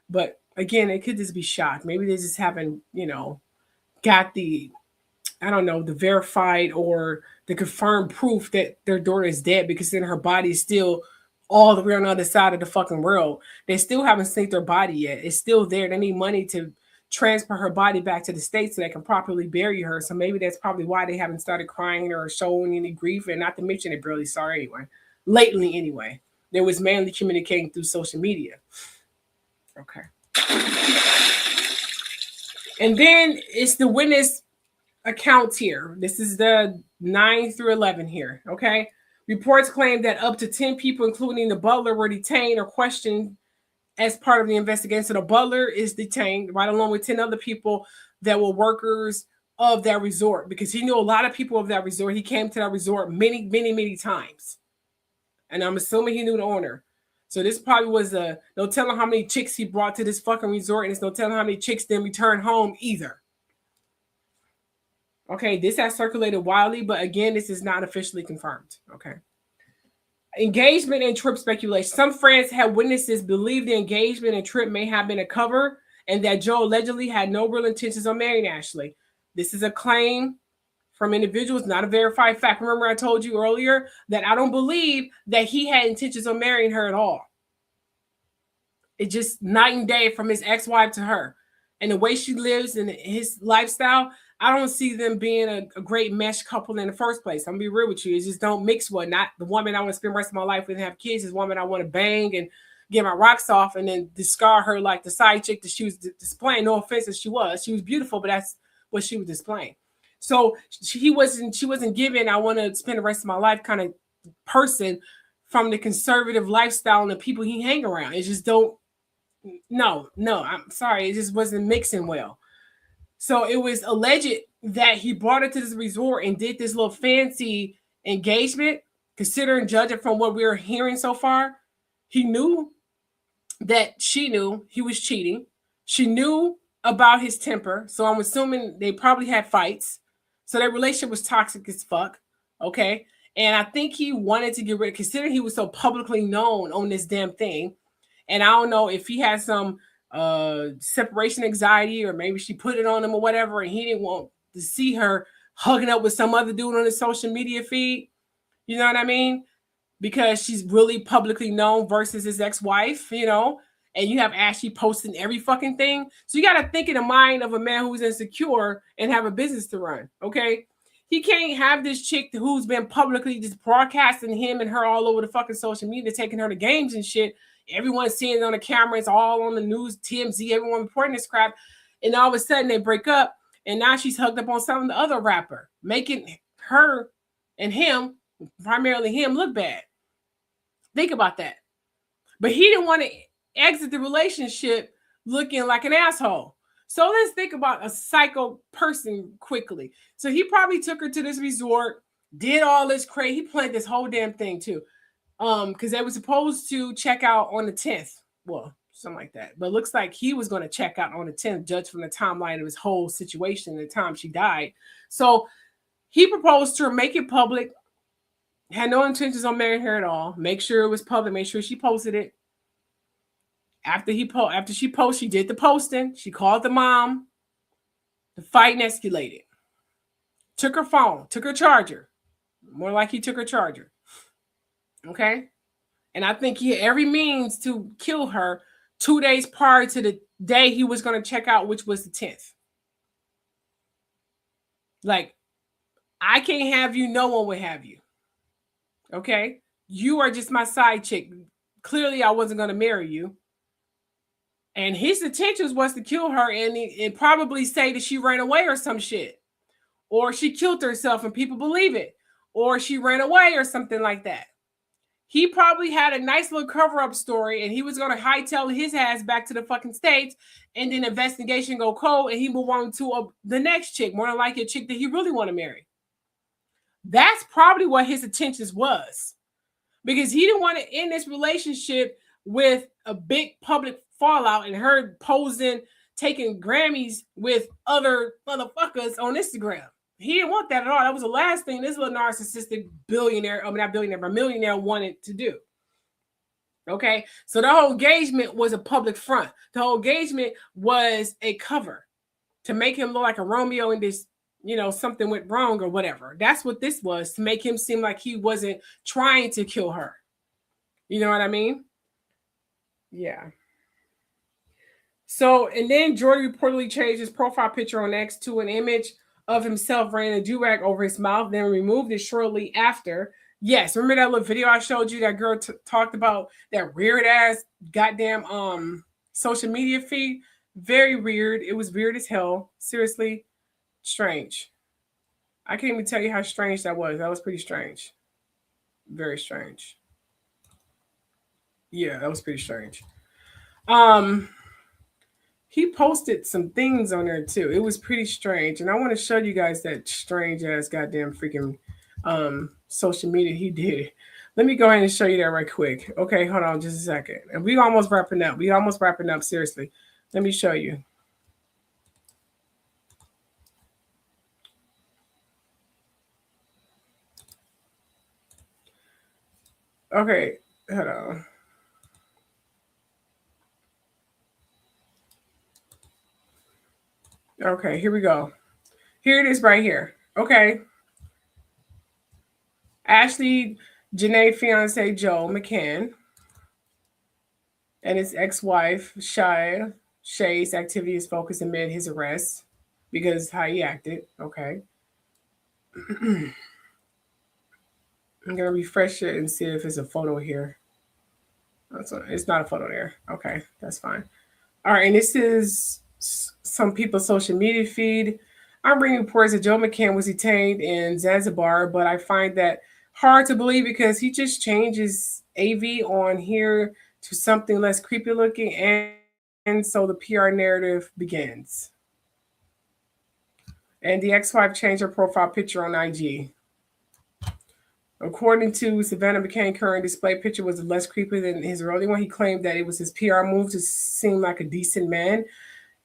But again, it could just be shock. Maybe they just haven't, got the, I don't know, the verified or the confirmed proof that their daughter is dead, because then her body is still all the way on the other side of the fucking world. They still haven't synced their body yet. It's still there. They need money to transfer her body back to the States so they can properly bury her. So maybe that's probably why they haven't started crying or showing any grief, and not to mention they're barely sorry anyway. Lately anyway. They was mainly communicating through social media. Okay. And then it's the witness accounts here. This is the 9 through 11 here. Okay. Reports claim that up to 10 people, including the butler, were detained or questioned as part of the investigation. So the butler is detained right along with 10 other people that were workers of that resort, because he knew a lot of people of that resort. He came to that resort many, many, many times. And I'm assuming he knew the owner. So this probably was no telling how many chicks he brought to this fucking resort, and it's no telling how many chicks then returned home either. Okay, this has circulated widely, but again, this is not officially confirmed. Okay. Engagement and trip speculation. Some friends had witnesses believe the engagement and trip may have been a cover, and that Joe allegedly had no real intentions of marrying Ashlee. This is a claim from individuals, not a verified fact. Remember, I told you earlier that I don't believe that he had intentions of marrying her at all. It's just night and day from his ex-wife to her. And the way she lives and his lifestyle, I don't see them being a great mesh couple in the first place. I'm gonna be real with you. It just don't mix well. Not the woman I want to spend the rest of my life with and have kids. Is woman I want to bang and get my rocks off and then discard her like the side chick that she was displaying. No offense that she was. She was beautiful, but that's what she was displaying. So she wasn't given, I want to spend the rest of my life kind of person from the conservative lifestyle and the people he hang around. It just don't, no, I'm sorry. It just wasn't mixing well. So it was alleged that he brought her to this resort and did this little fancy engagement, considering judging from what we're hearing so far. He knew that she knew he was cheating. She knew about his temper. So I'm assuming they probably had fights. So their relationship was toxic as fuck. Okay. And I think he wanted to get rid of, considering he was so publicly known on this damn thing. And I don't know if he had some separation anxiety, or maybe she put it on him or whatever, and he didn't want to see her hugging up with some other dude on his social media feed. You know what I mean? Because she's really publicly known versus his ex-wife, and you have Ashlee posting every fucking thing. So you got to think in the mind of a man who's insecure and have a business to run. Okay. He can't have this chick who's been publicly just broadcasting him and her all over the fucking social media, taking her to games and shit. Everyone's seeing it on the camera. It's all on the news, TMZ, everyone reporting this crap. And all of a sudden they break up. And now she's hugged up on some other rapper, making her and him, primarily him, look bad. Think about that. But he didn't want to exit the relationship looking like an asshole. So let's think about a psycho person quickly. So he probably took her to this resort, did all this crazy. He planned this whole damn thing too. Because they were supposed to check out on the 10th. Well, something like that. But it looks like he was going to check out on the 10th, judged from the timeline of his whole situation at the time she died. So he proposed to her, make it public, had no intentions on marrying her at all. Make sure it was public, make sure she posted it. After she posted, she did the posting. She called the mom. The fight escalated. Took her phone, took her charger. More like he took her charger. Okay. And I think he had every means to kill her 2 days prior to the day he was going to check out, which was the 10th. Like, I can't have you. No one would have you. Okay. You are just my side chick. Clearly, I wasn't going to marry you. And his intentions was to kill her and probably say that she ran away or some shit. Or she killed herself and people believe it. Or she ran away or something like that. He probably had a nice little cover-up story, and he was going to hightail his ass back to the fucking States, and then investigation go cold, and he move on to the next chick, more than likely a chick that he really want to marry. That's probably what his intentions was, because he didn't want to end this relationship with a big public fallout and her posing, taking Grammys with other motherfuckers on Instagram. He didn't want that at all. That was the last thing this little narcissistic billionaire, not billionaire, but millionaire wanted to do. Okay, so the whole engagement was a public front. The whole engagement was a cover to make him look like a Romeo and this, something went wrong or whatever. That's what this was, to make him seem like he wasn't trying to kill her. You know what I mean? Yeah. So, and then Jordy reportedly changed his profile picture on X to an image of himself wearing a do-rag over his mouth, then removed it shortly after. Yes, remember that little video I showed you? That girl talked about that weird ass goddamn social media feed. Very weird. It was weird as hell. Seriously, strange. I can't even tell you how strange that was. That was pretty strange. Very strange. Yeah, that was pretty strange. He posted some things on there too. It was pretty strange, and I want to show you guys that strange ass goddamn freaking social media he did. Let me go ahead and show you that right quick. Okay, hold on just a second. And we almost wrapping up. Seriously. Let me show you. Okay, hold on. Okay, here we go. Here it is right here. Okay. Ashlee Jenae fiance Joe McCann and his ex-wife Shay's activity is focused amid his arrest because how he acted. Okay. I'm gonna refresh it and see if it's a photo here. It's not a photo there. Okay, that's fine. All right, and this is some people's social media feed. I'm reading reports that Joe McCann was detained in Zanzibar, but I find that hard to believe because he just changes AV on here to something less creepy looking, and so the PR narrative begins. And the ex-wife changed her profile picture on IG. According to Savannah McCain, current display picture was less creepy than his early one. He claimed that it was his PR move to seem like a decent man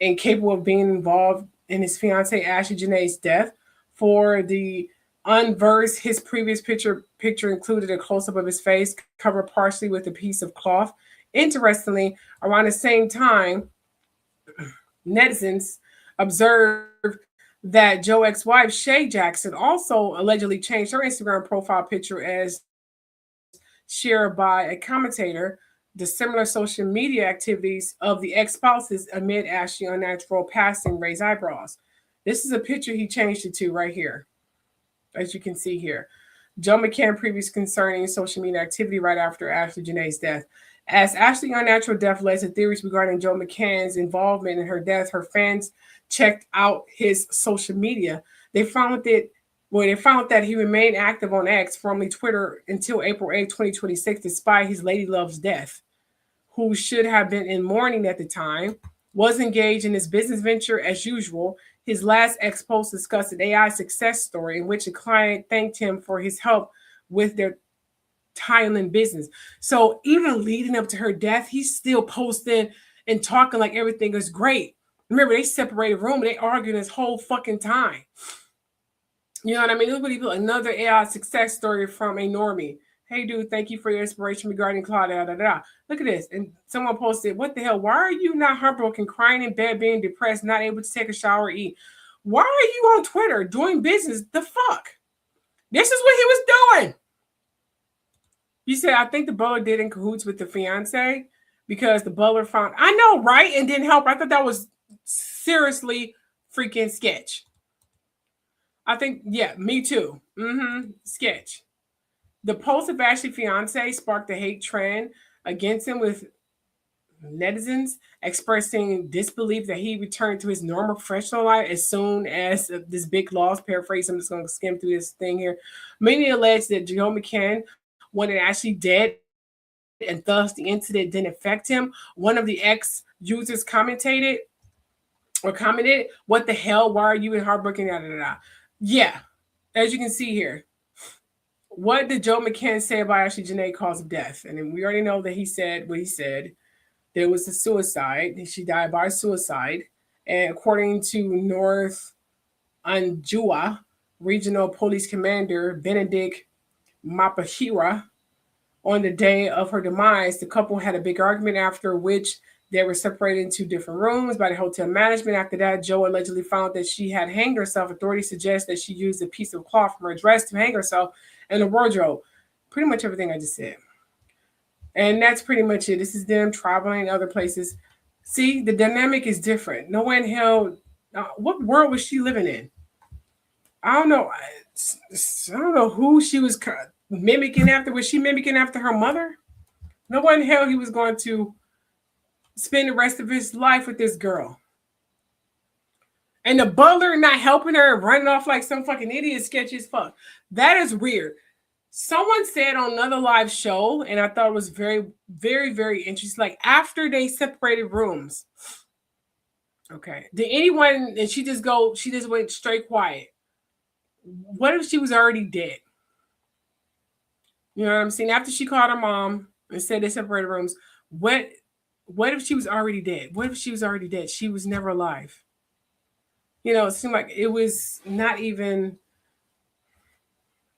and capable of being involved in his fiancée Ashlee Jenae's death. For the unversed, his previous picture included a close-up of his face, covered partially with a piece of cloth. Interestingly, around the same time, netizens observed that Joe's ex-wife, Shay Jackson, also allegedly changed her Instagram profile picture as shared by a commentator. The similar social media activities of the ex-spouses amid Ashlee's unnatural passing raised eyebrows. This is a picture he changed it to right here, as you can see here. Joe McCann previous concerning social media activity right after Ashlee Jenae's death. As Ashlee's unnatural death led to theories regarding Joe McCann's involvement in her death, her fans checked out his social media. They found that he remained active on X, formerly Twitter, until April 8, 2026, despite his lady love's death, who should have been in mourning at the time, was engaged in his business venture as usual. His last X post discussed an AI success story in which a client thanked him for his help with their Thailand business. So even leading up to her death, he's still posting and talking like everything is great. Remember, they separated room. They argued this whole fucking time. You know what I mean? Look at another AI success story from a normie. Hey, dude, thank you for your inspiration regarding Claude. Look at this. And someone posted, what the hell? Why are you not heartbroken, crying in bed, being depressed, not able to take a shower or eat? Why are you on Twitter doing business? The fuck? This is what he was doing. You said, I think the butler did in cahoots with the fiance because the butler found, I know, right? And didn't help. I thought that was seriously freaking sketch. I think, yeah, me too. Sketch. The post of Ashlee's fiance sparked a hate trend against him, with netizens expressing disbelief that he returned to his normal professional life as soon as this big loss. Paraphrase, I'm just going to skim through this thing here. Many allege that Joe McCann wanted Ashlee dead, and thus the incident didn't affect him. One of the ex-users commented, what the hell? Why are you in heartbreaking? Yeah, as you can see here. What did Joe McCann say about Ashlee Jenae cause of death? And we already know that he said what he said. There was a suicide. She died by suicide. And according to North Anjua, Regional Police Commander Benedict Mapahira. On the day of her demise, the couple had a big argument, after which they were separated into different rooms by the hotel management. After that, Joe allegedly found that she had hanged herself. Authorities suggest that she used a piece of cloth from her dress to hang herself in the wardrobe. Pretty much everything I just said. And that's pretty much it. This is them traveling other places. See, the dynamic is different. No one held. What world was she living in? I don't know. I don't know who she was mimicking after. Was she mimicking after her mother? No one hell he was going to spend the rest of his life with this girl. And the butler not helping her and running off like some fucking idiot, sketchy as fuck. That is weird. Someone said on another live show, and I thought it was very, very, very interesting. Like after they separated rooms. Okay. Did anyone, and she just went straight quiet. What if she was already dead? You know what I'm saying? After she called her mom and said they separated rooms, what if she was already dead? What if she was already dead? She was never alive. You know, it seemed like it was not even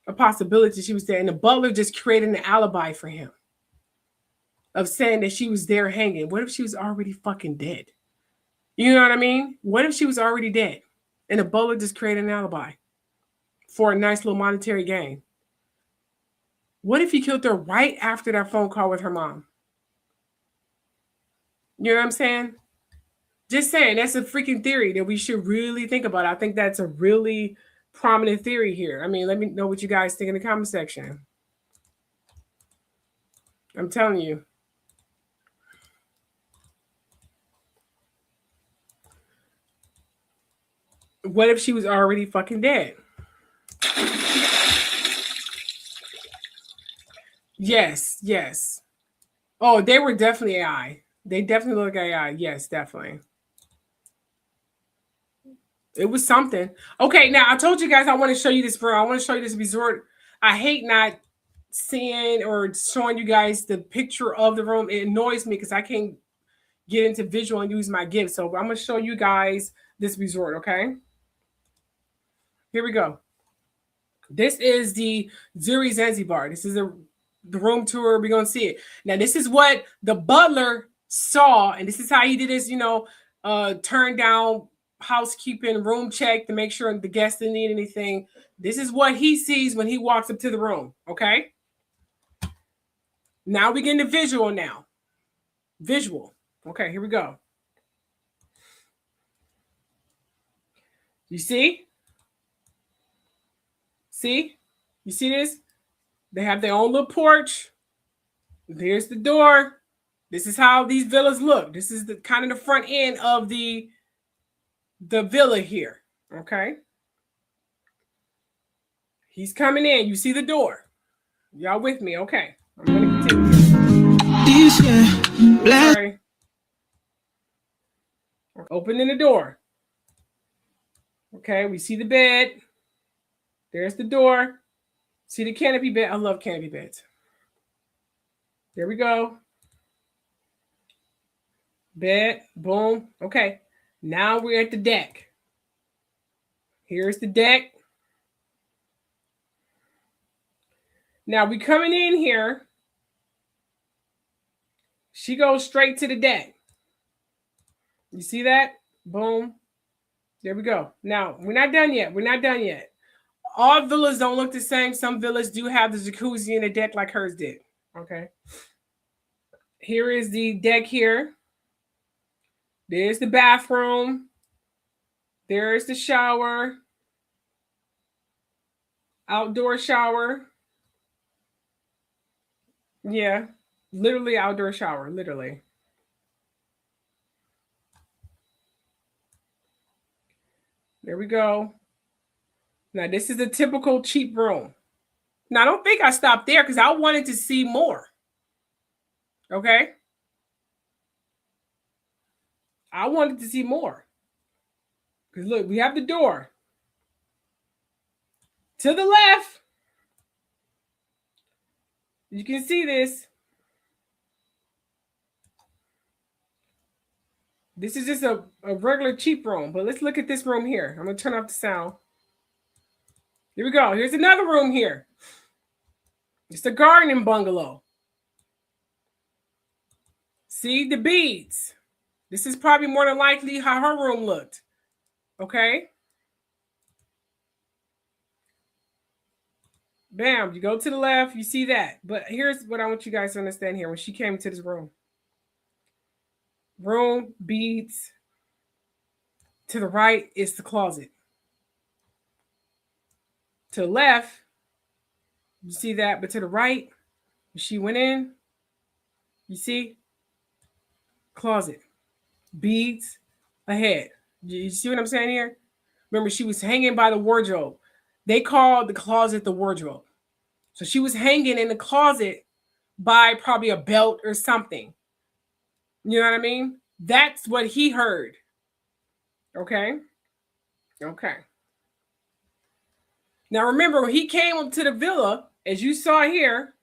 a possibility she was there. And the butler just created an alibi for him of saying that she was there hanging. What if she was already fucking dead? You know what I mean? What if she was already dead? And the butler just created an alibi for a nice little monetary gain. What if he killed her right after that phone call with her mom? You know what I'm saying? Just saying, that's a freaking theory that we should really think about. I think that's a really prominent theory here. I mean, let me know what you guys think in the comment section. I'm telling you. What if she was already fucking dead? Yes. Oh, they were definitely AI. They definitely look AI. Yes, definitely. It was something. Okay, now I told you guys I want to show you this room. I want to show you this resort. I hate not seeing or showing you guys the picture of the room. It annoys me because I can't get into visual and use my gift. So I'm going to show you guys this resort, okay? Here we go. This is the Zuri Zanzibar. This is the room tour. We're going to see it. Now, this is what the butler saw, and this is how he did his, turn down housekeeping room check to make sure the guests didn't need anything. This is what he sees when he walks up to the room, okay? Now we get into visual now. Visual. Okay, here we go. You see? See? You see this? They have their own little porch. There's the door. This is how these villas look. This is the kind of the front end of the villa here. Okay. He's coming in. You see the door. Y'all with me? Okay. I'm going to continue. Sorry. Opening the door. Okay. We see the bed. There's the door. See the canopy bed. I love canopy beds. There we go. Bed. Boom. Okay. Now we're at the deck. Here's the deck. Now we coming in here. She goes straight to the deck. You see that? Boom. There we go. Now, we're not done yet. We're not done yet. All villas don't look the same. Some villas do have the jacuzzi in the deck like hers did. Okay. Here is the deck here. There's the bathroom. There's the shower. Outdoor shower. Yeah. Literally outdoor shower. Literally. There we go. Now, this is a typical cheap room. Now, I don't think I stopped there because I wanted to see more. Okay? I wanted to see more. Because look, we have the door. To the left. You can see this. This is just a regular cheap room. But let's look at this room here. I'm going to turn off the sound. Here we go. Here's another room here. It's the gardening bungalow. See the beads. This is probably more than likely how her room looked. Okay. Bam. You go to the left, you see that. But here's what I want you guys to understand here. When she came into this room, beads. To the right is the closet. To the left, you see that. But to the right, she went in, you see, closet. Beads ahead. You see what I'm saying here? Remember, she was hanging by the wardrobe. They called the closet the wardrobe. So she was hanging in the closet by probably a belt or something. You know what I mean? That's what he heard. Okay? Okay. Now remember, when he came up to the villa, as you saw here,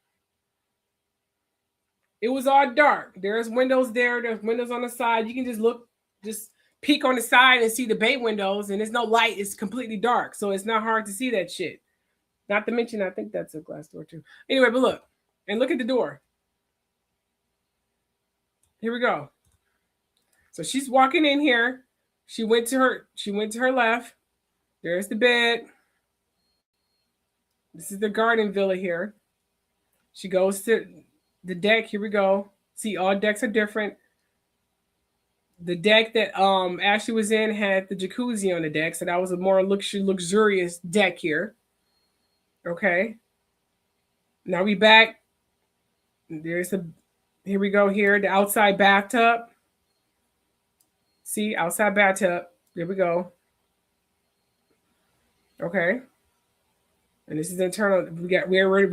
it was all dark. There's windows there. There's windows on the side. You can just look, just peek on the side and see the bay windows, and there's no light. It's completely dark, so it's not hard to see that shit. Not to mention, I think that's a glass door too. Anyway, but look, and look at the door. Here we go. So she's walking in here. She went to her left. There's the bed. This is the garden villa here. She goes to the deck. Here we go. See, all decks are different. The deck that Ashlee was in had the jacuzzi on the deck, so that was a more luxurious deck here. Okay. Now we back. Here we go here, the outside bathtub. See, outside bathtub. There we go. Okay. And this is internal. We got where are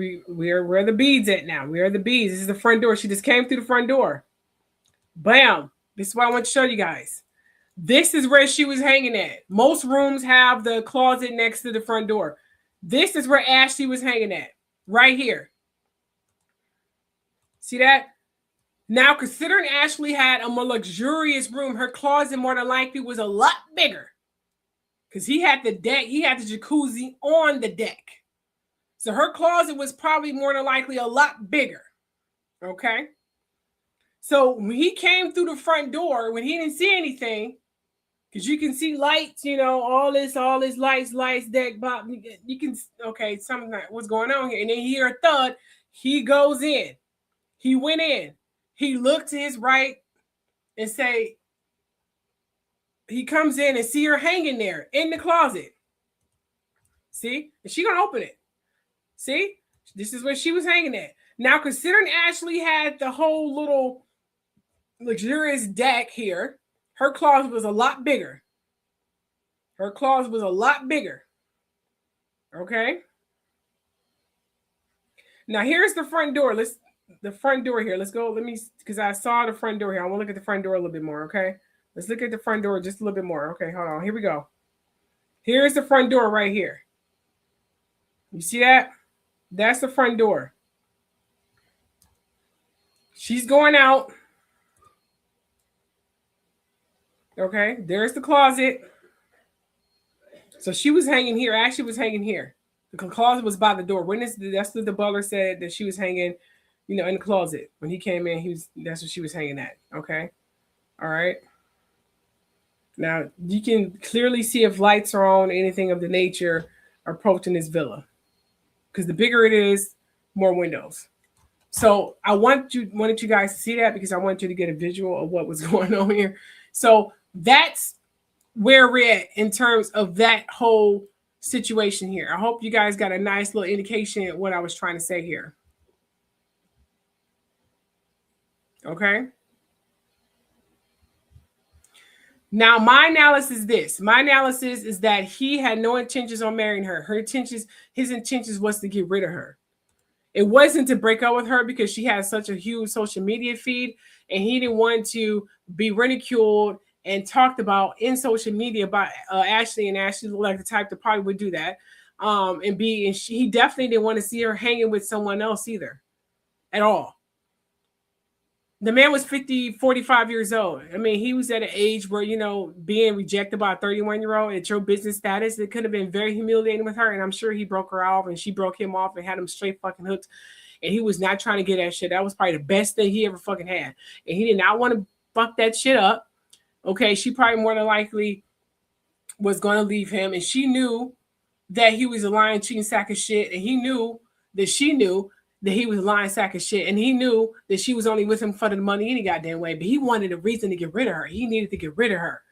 the beads at now? Where are the beads? This is the front door. She just came through the front door. Bam. This is what I want to show you guys. This is where she was hanging at. Most rooms have the closet next to the front door. This is where Ashlee was hanging at. Right here. See that? Now, considering Ashlee had a more luxurious room, her closet more than likely was a lot bigger. Because he had the deck, he had the jacuzzi on the deck. So her closet was probably more than likely a lot bigger. Okay? So when he came through the front door, when he didn't see anything, because you can see lights, you know, all this lights, deck, Bob. You can, okay, something like what's going on here. And then you hear a thud. He goes in. He went in. He looked to his right and say, he comes in and see her hanging there in the closet. See? And she gonna open it. See? This is where she was hanging at. Now, considering Ashlee had the whole little luxurious deck here, her closet was a lot bigger. Her closet was a lot bigger. Okay? Now, here's the front door. The front door here. Let's go. Because I saw the front door here. I want to look at the front door a little bit more, okay? Let's look at the front door just a little bit more. Okay, hold on. Here we go. Here's the front door right here. You see that? That's the front door. She's going out. Okay, there's the closet. So she was hanging here. Ashlee was hanging here. The closet was by the door. That's what the butler said, that she was hanging, you know, in the closet. When he came in, that's what she was hanging at. Okay. All right. Now you can clearly see if lights are on, anything of the nature approaching this villa. Because the bigger it is, more windows. So I wanted you guys to see that because I want you to get a visual of what was going on here. So that's where we're at in terms of that whole situation here. I hope you guys got a nice little indication of what I was trying to say here. Okay. Now, my analysis is this. My analysis is that he had no intentions on marrying her. His intentions was to get rid of her. It wasn't to break up with her because she had such a huge social media feed, and he didn't want to be ridiculed and talked about in social media by Ashlee, and Ashlee looked like the type that probably would do that. He definitely didn't want to see her hanging with someone else either, at all. The man was 45 years old. I mean, he was at an age where, you know, being rejected by a 31-year-old at your business status, it could have been very humiliating with her. And I'm sure he broke her off and she broke him off and had him straight fucking hooked. And he was not trying to get that shit. That was probably the best thing he ever fucking had. And he did not want to fuck that shit up. Okay, she probably more than likely was going to leave him. And she knew that he was a lying, cheating sack of shit. And he knew that she knew that he was a lying sack of shit. And he knew that she was only with him for the money any goddamn way. But he wanted a reason to get rid of her. He needed to get rid of her.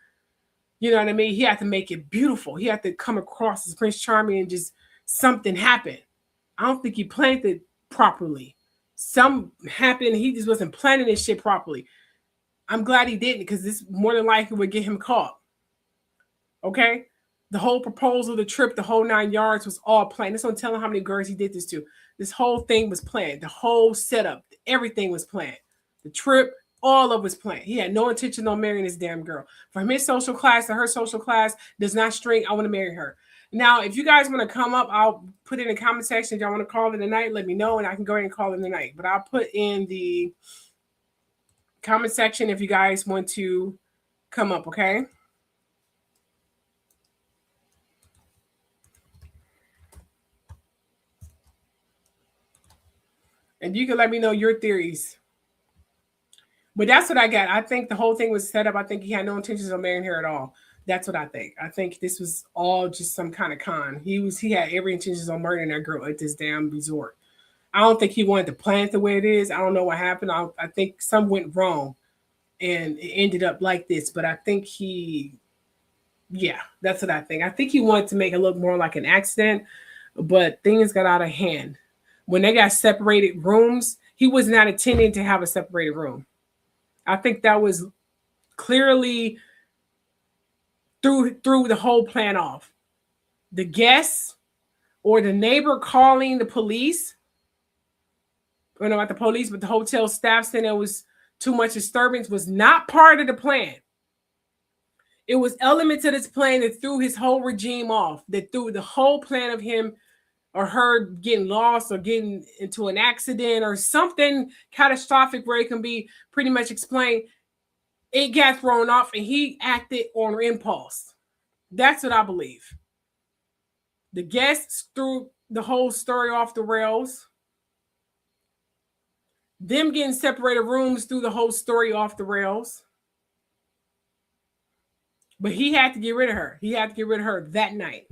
You know what I mean? He had to make it beautiful. He had to come across as Prince Charming and just something happened. I don't think he planned it properly. Some happened. He just wasn't planning this shit properly. I'm glad he didn't, because this more than likely would get him caught. Okay? The whole proposal, the trip, the whole 9 yards was all planned. This don't tell him how many girls he did this to. This whole thing was planned. The whole setup, everything was planned. The trip, all of it was planned. He had no intention on marrying this damn girl. From his social class to her social class does not string, I want to marry her. Now, if you guys want to come up, I'll put it in the comment section. If y'all want to call it a night, let me know, and I can go ahead and call it a night. But I'll put in the comment section if you guys want to come up, okay? And you can let me know your theories. But that's what I got. I think the whole thing was set up. I think he had no intentions of marrying her at all. That's what I think. I think this was all just some kind of con. He had every intentions on murdering that girl at this damn resort. I don't think he wanted to plan it the way it is. I don't know what happened. I think some went wrong and it ended up like this. But I think that's what I think. I think he wanted to make it look more like an accident, but things got out of hand. When they got separated rooms, he was not intending to have a separated room. I think that was clearly threw the whole plan off. The guests or the neighbor calling the police, or not the police, but the hotel staff saying there was too much disturbance was not part of the plan. It was elements of this plan that threw his whole regime off, that threw the whole plan of him or her getting lost or getting into an accident or something catastrophic where it can be pretty much explained. It got thrown off and he acted on impulse. That's what I believe. The guests threw the whole story off the rails. Them getting separated rooms threw the whole story off the rails. But he had to get rid of her. He had to get rid of her that night.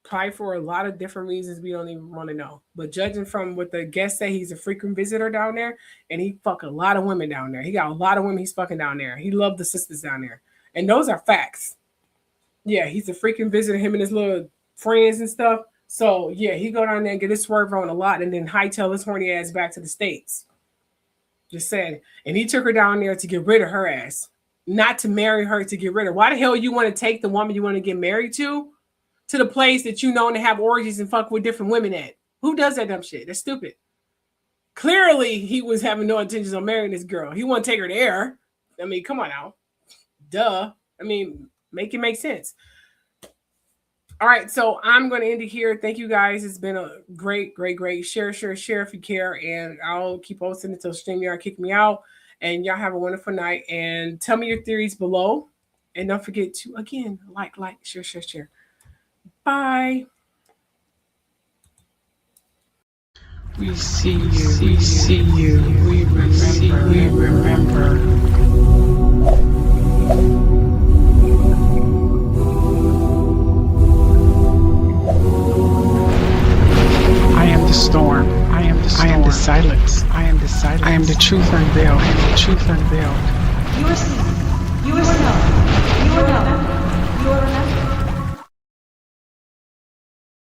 Probably for a lot of different reasons we don't even want to know. But judging from what the guests say, he's a frequent visitor down there, and he fuck a lot of women down there. He got a lot of women he's fucking down there. He loved the sisters down there. And those are facts. Yeah, he's a frequent visitor, him and his little friends and stuff. So, yeah, he go down there and get his swerve on a lot and then hightail his horny ass back to the States. Just saying. And he took her down there to get rid of her ass. Not to marry her, to get rid of her. Why the hell you want to take the woman you want to get married to the place that you know and have orgies and fuck with different women at? Who does that dumb shit? That's stupid. Clearly, he was having no intentions on marrying this girl. He want to take her there. I mean, come on now. Duh. I mean, make it make sense. All right, so I'm going to end it here. Thank you guys. It's been a great share if you care. And I'll keep posting until StreamYard kick me out. And y'all have a wonderful night. And tell me your theories below. And don't forget to, again, like, share. Bye. We see you. We remember. I am the storm. I am the silence. I am the truth unveiled. You are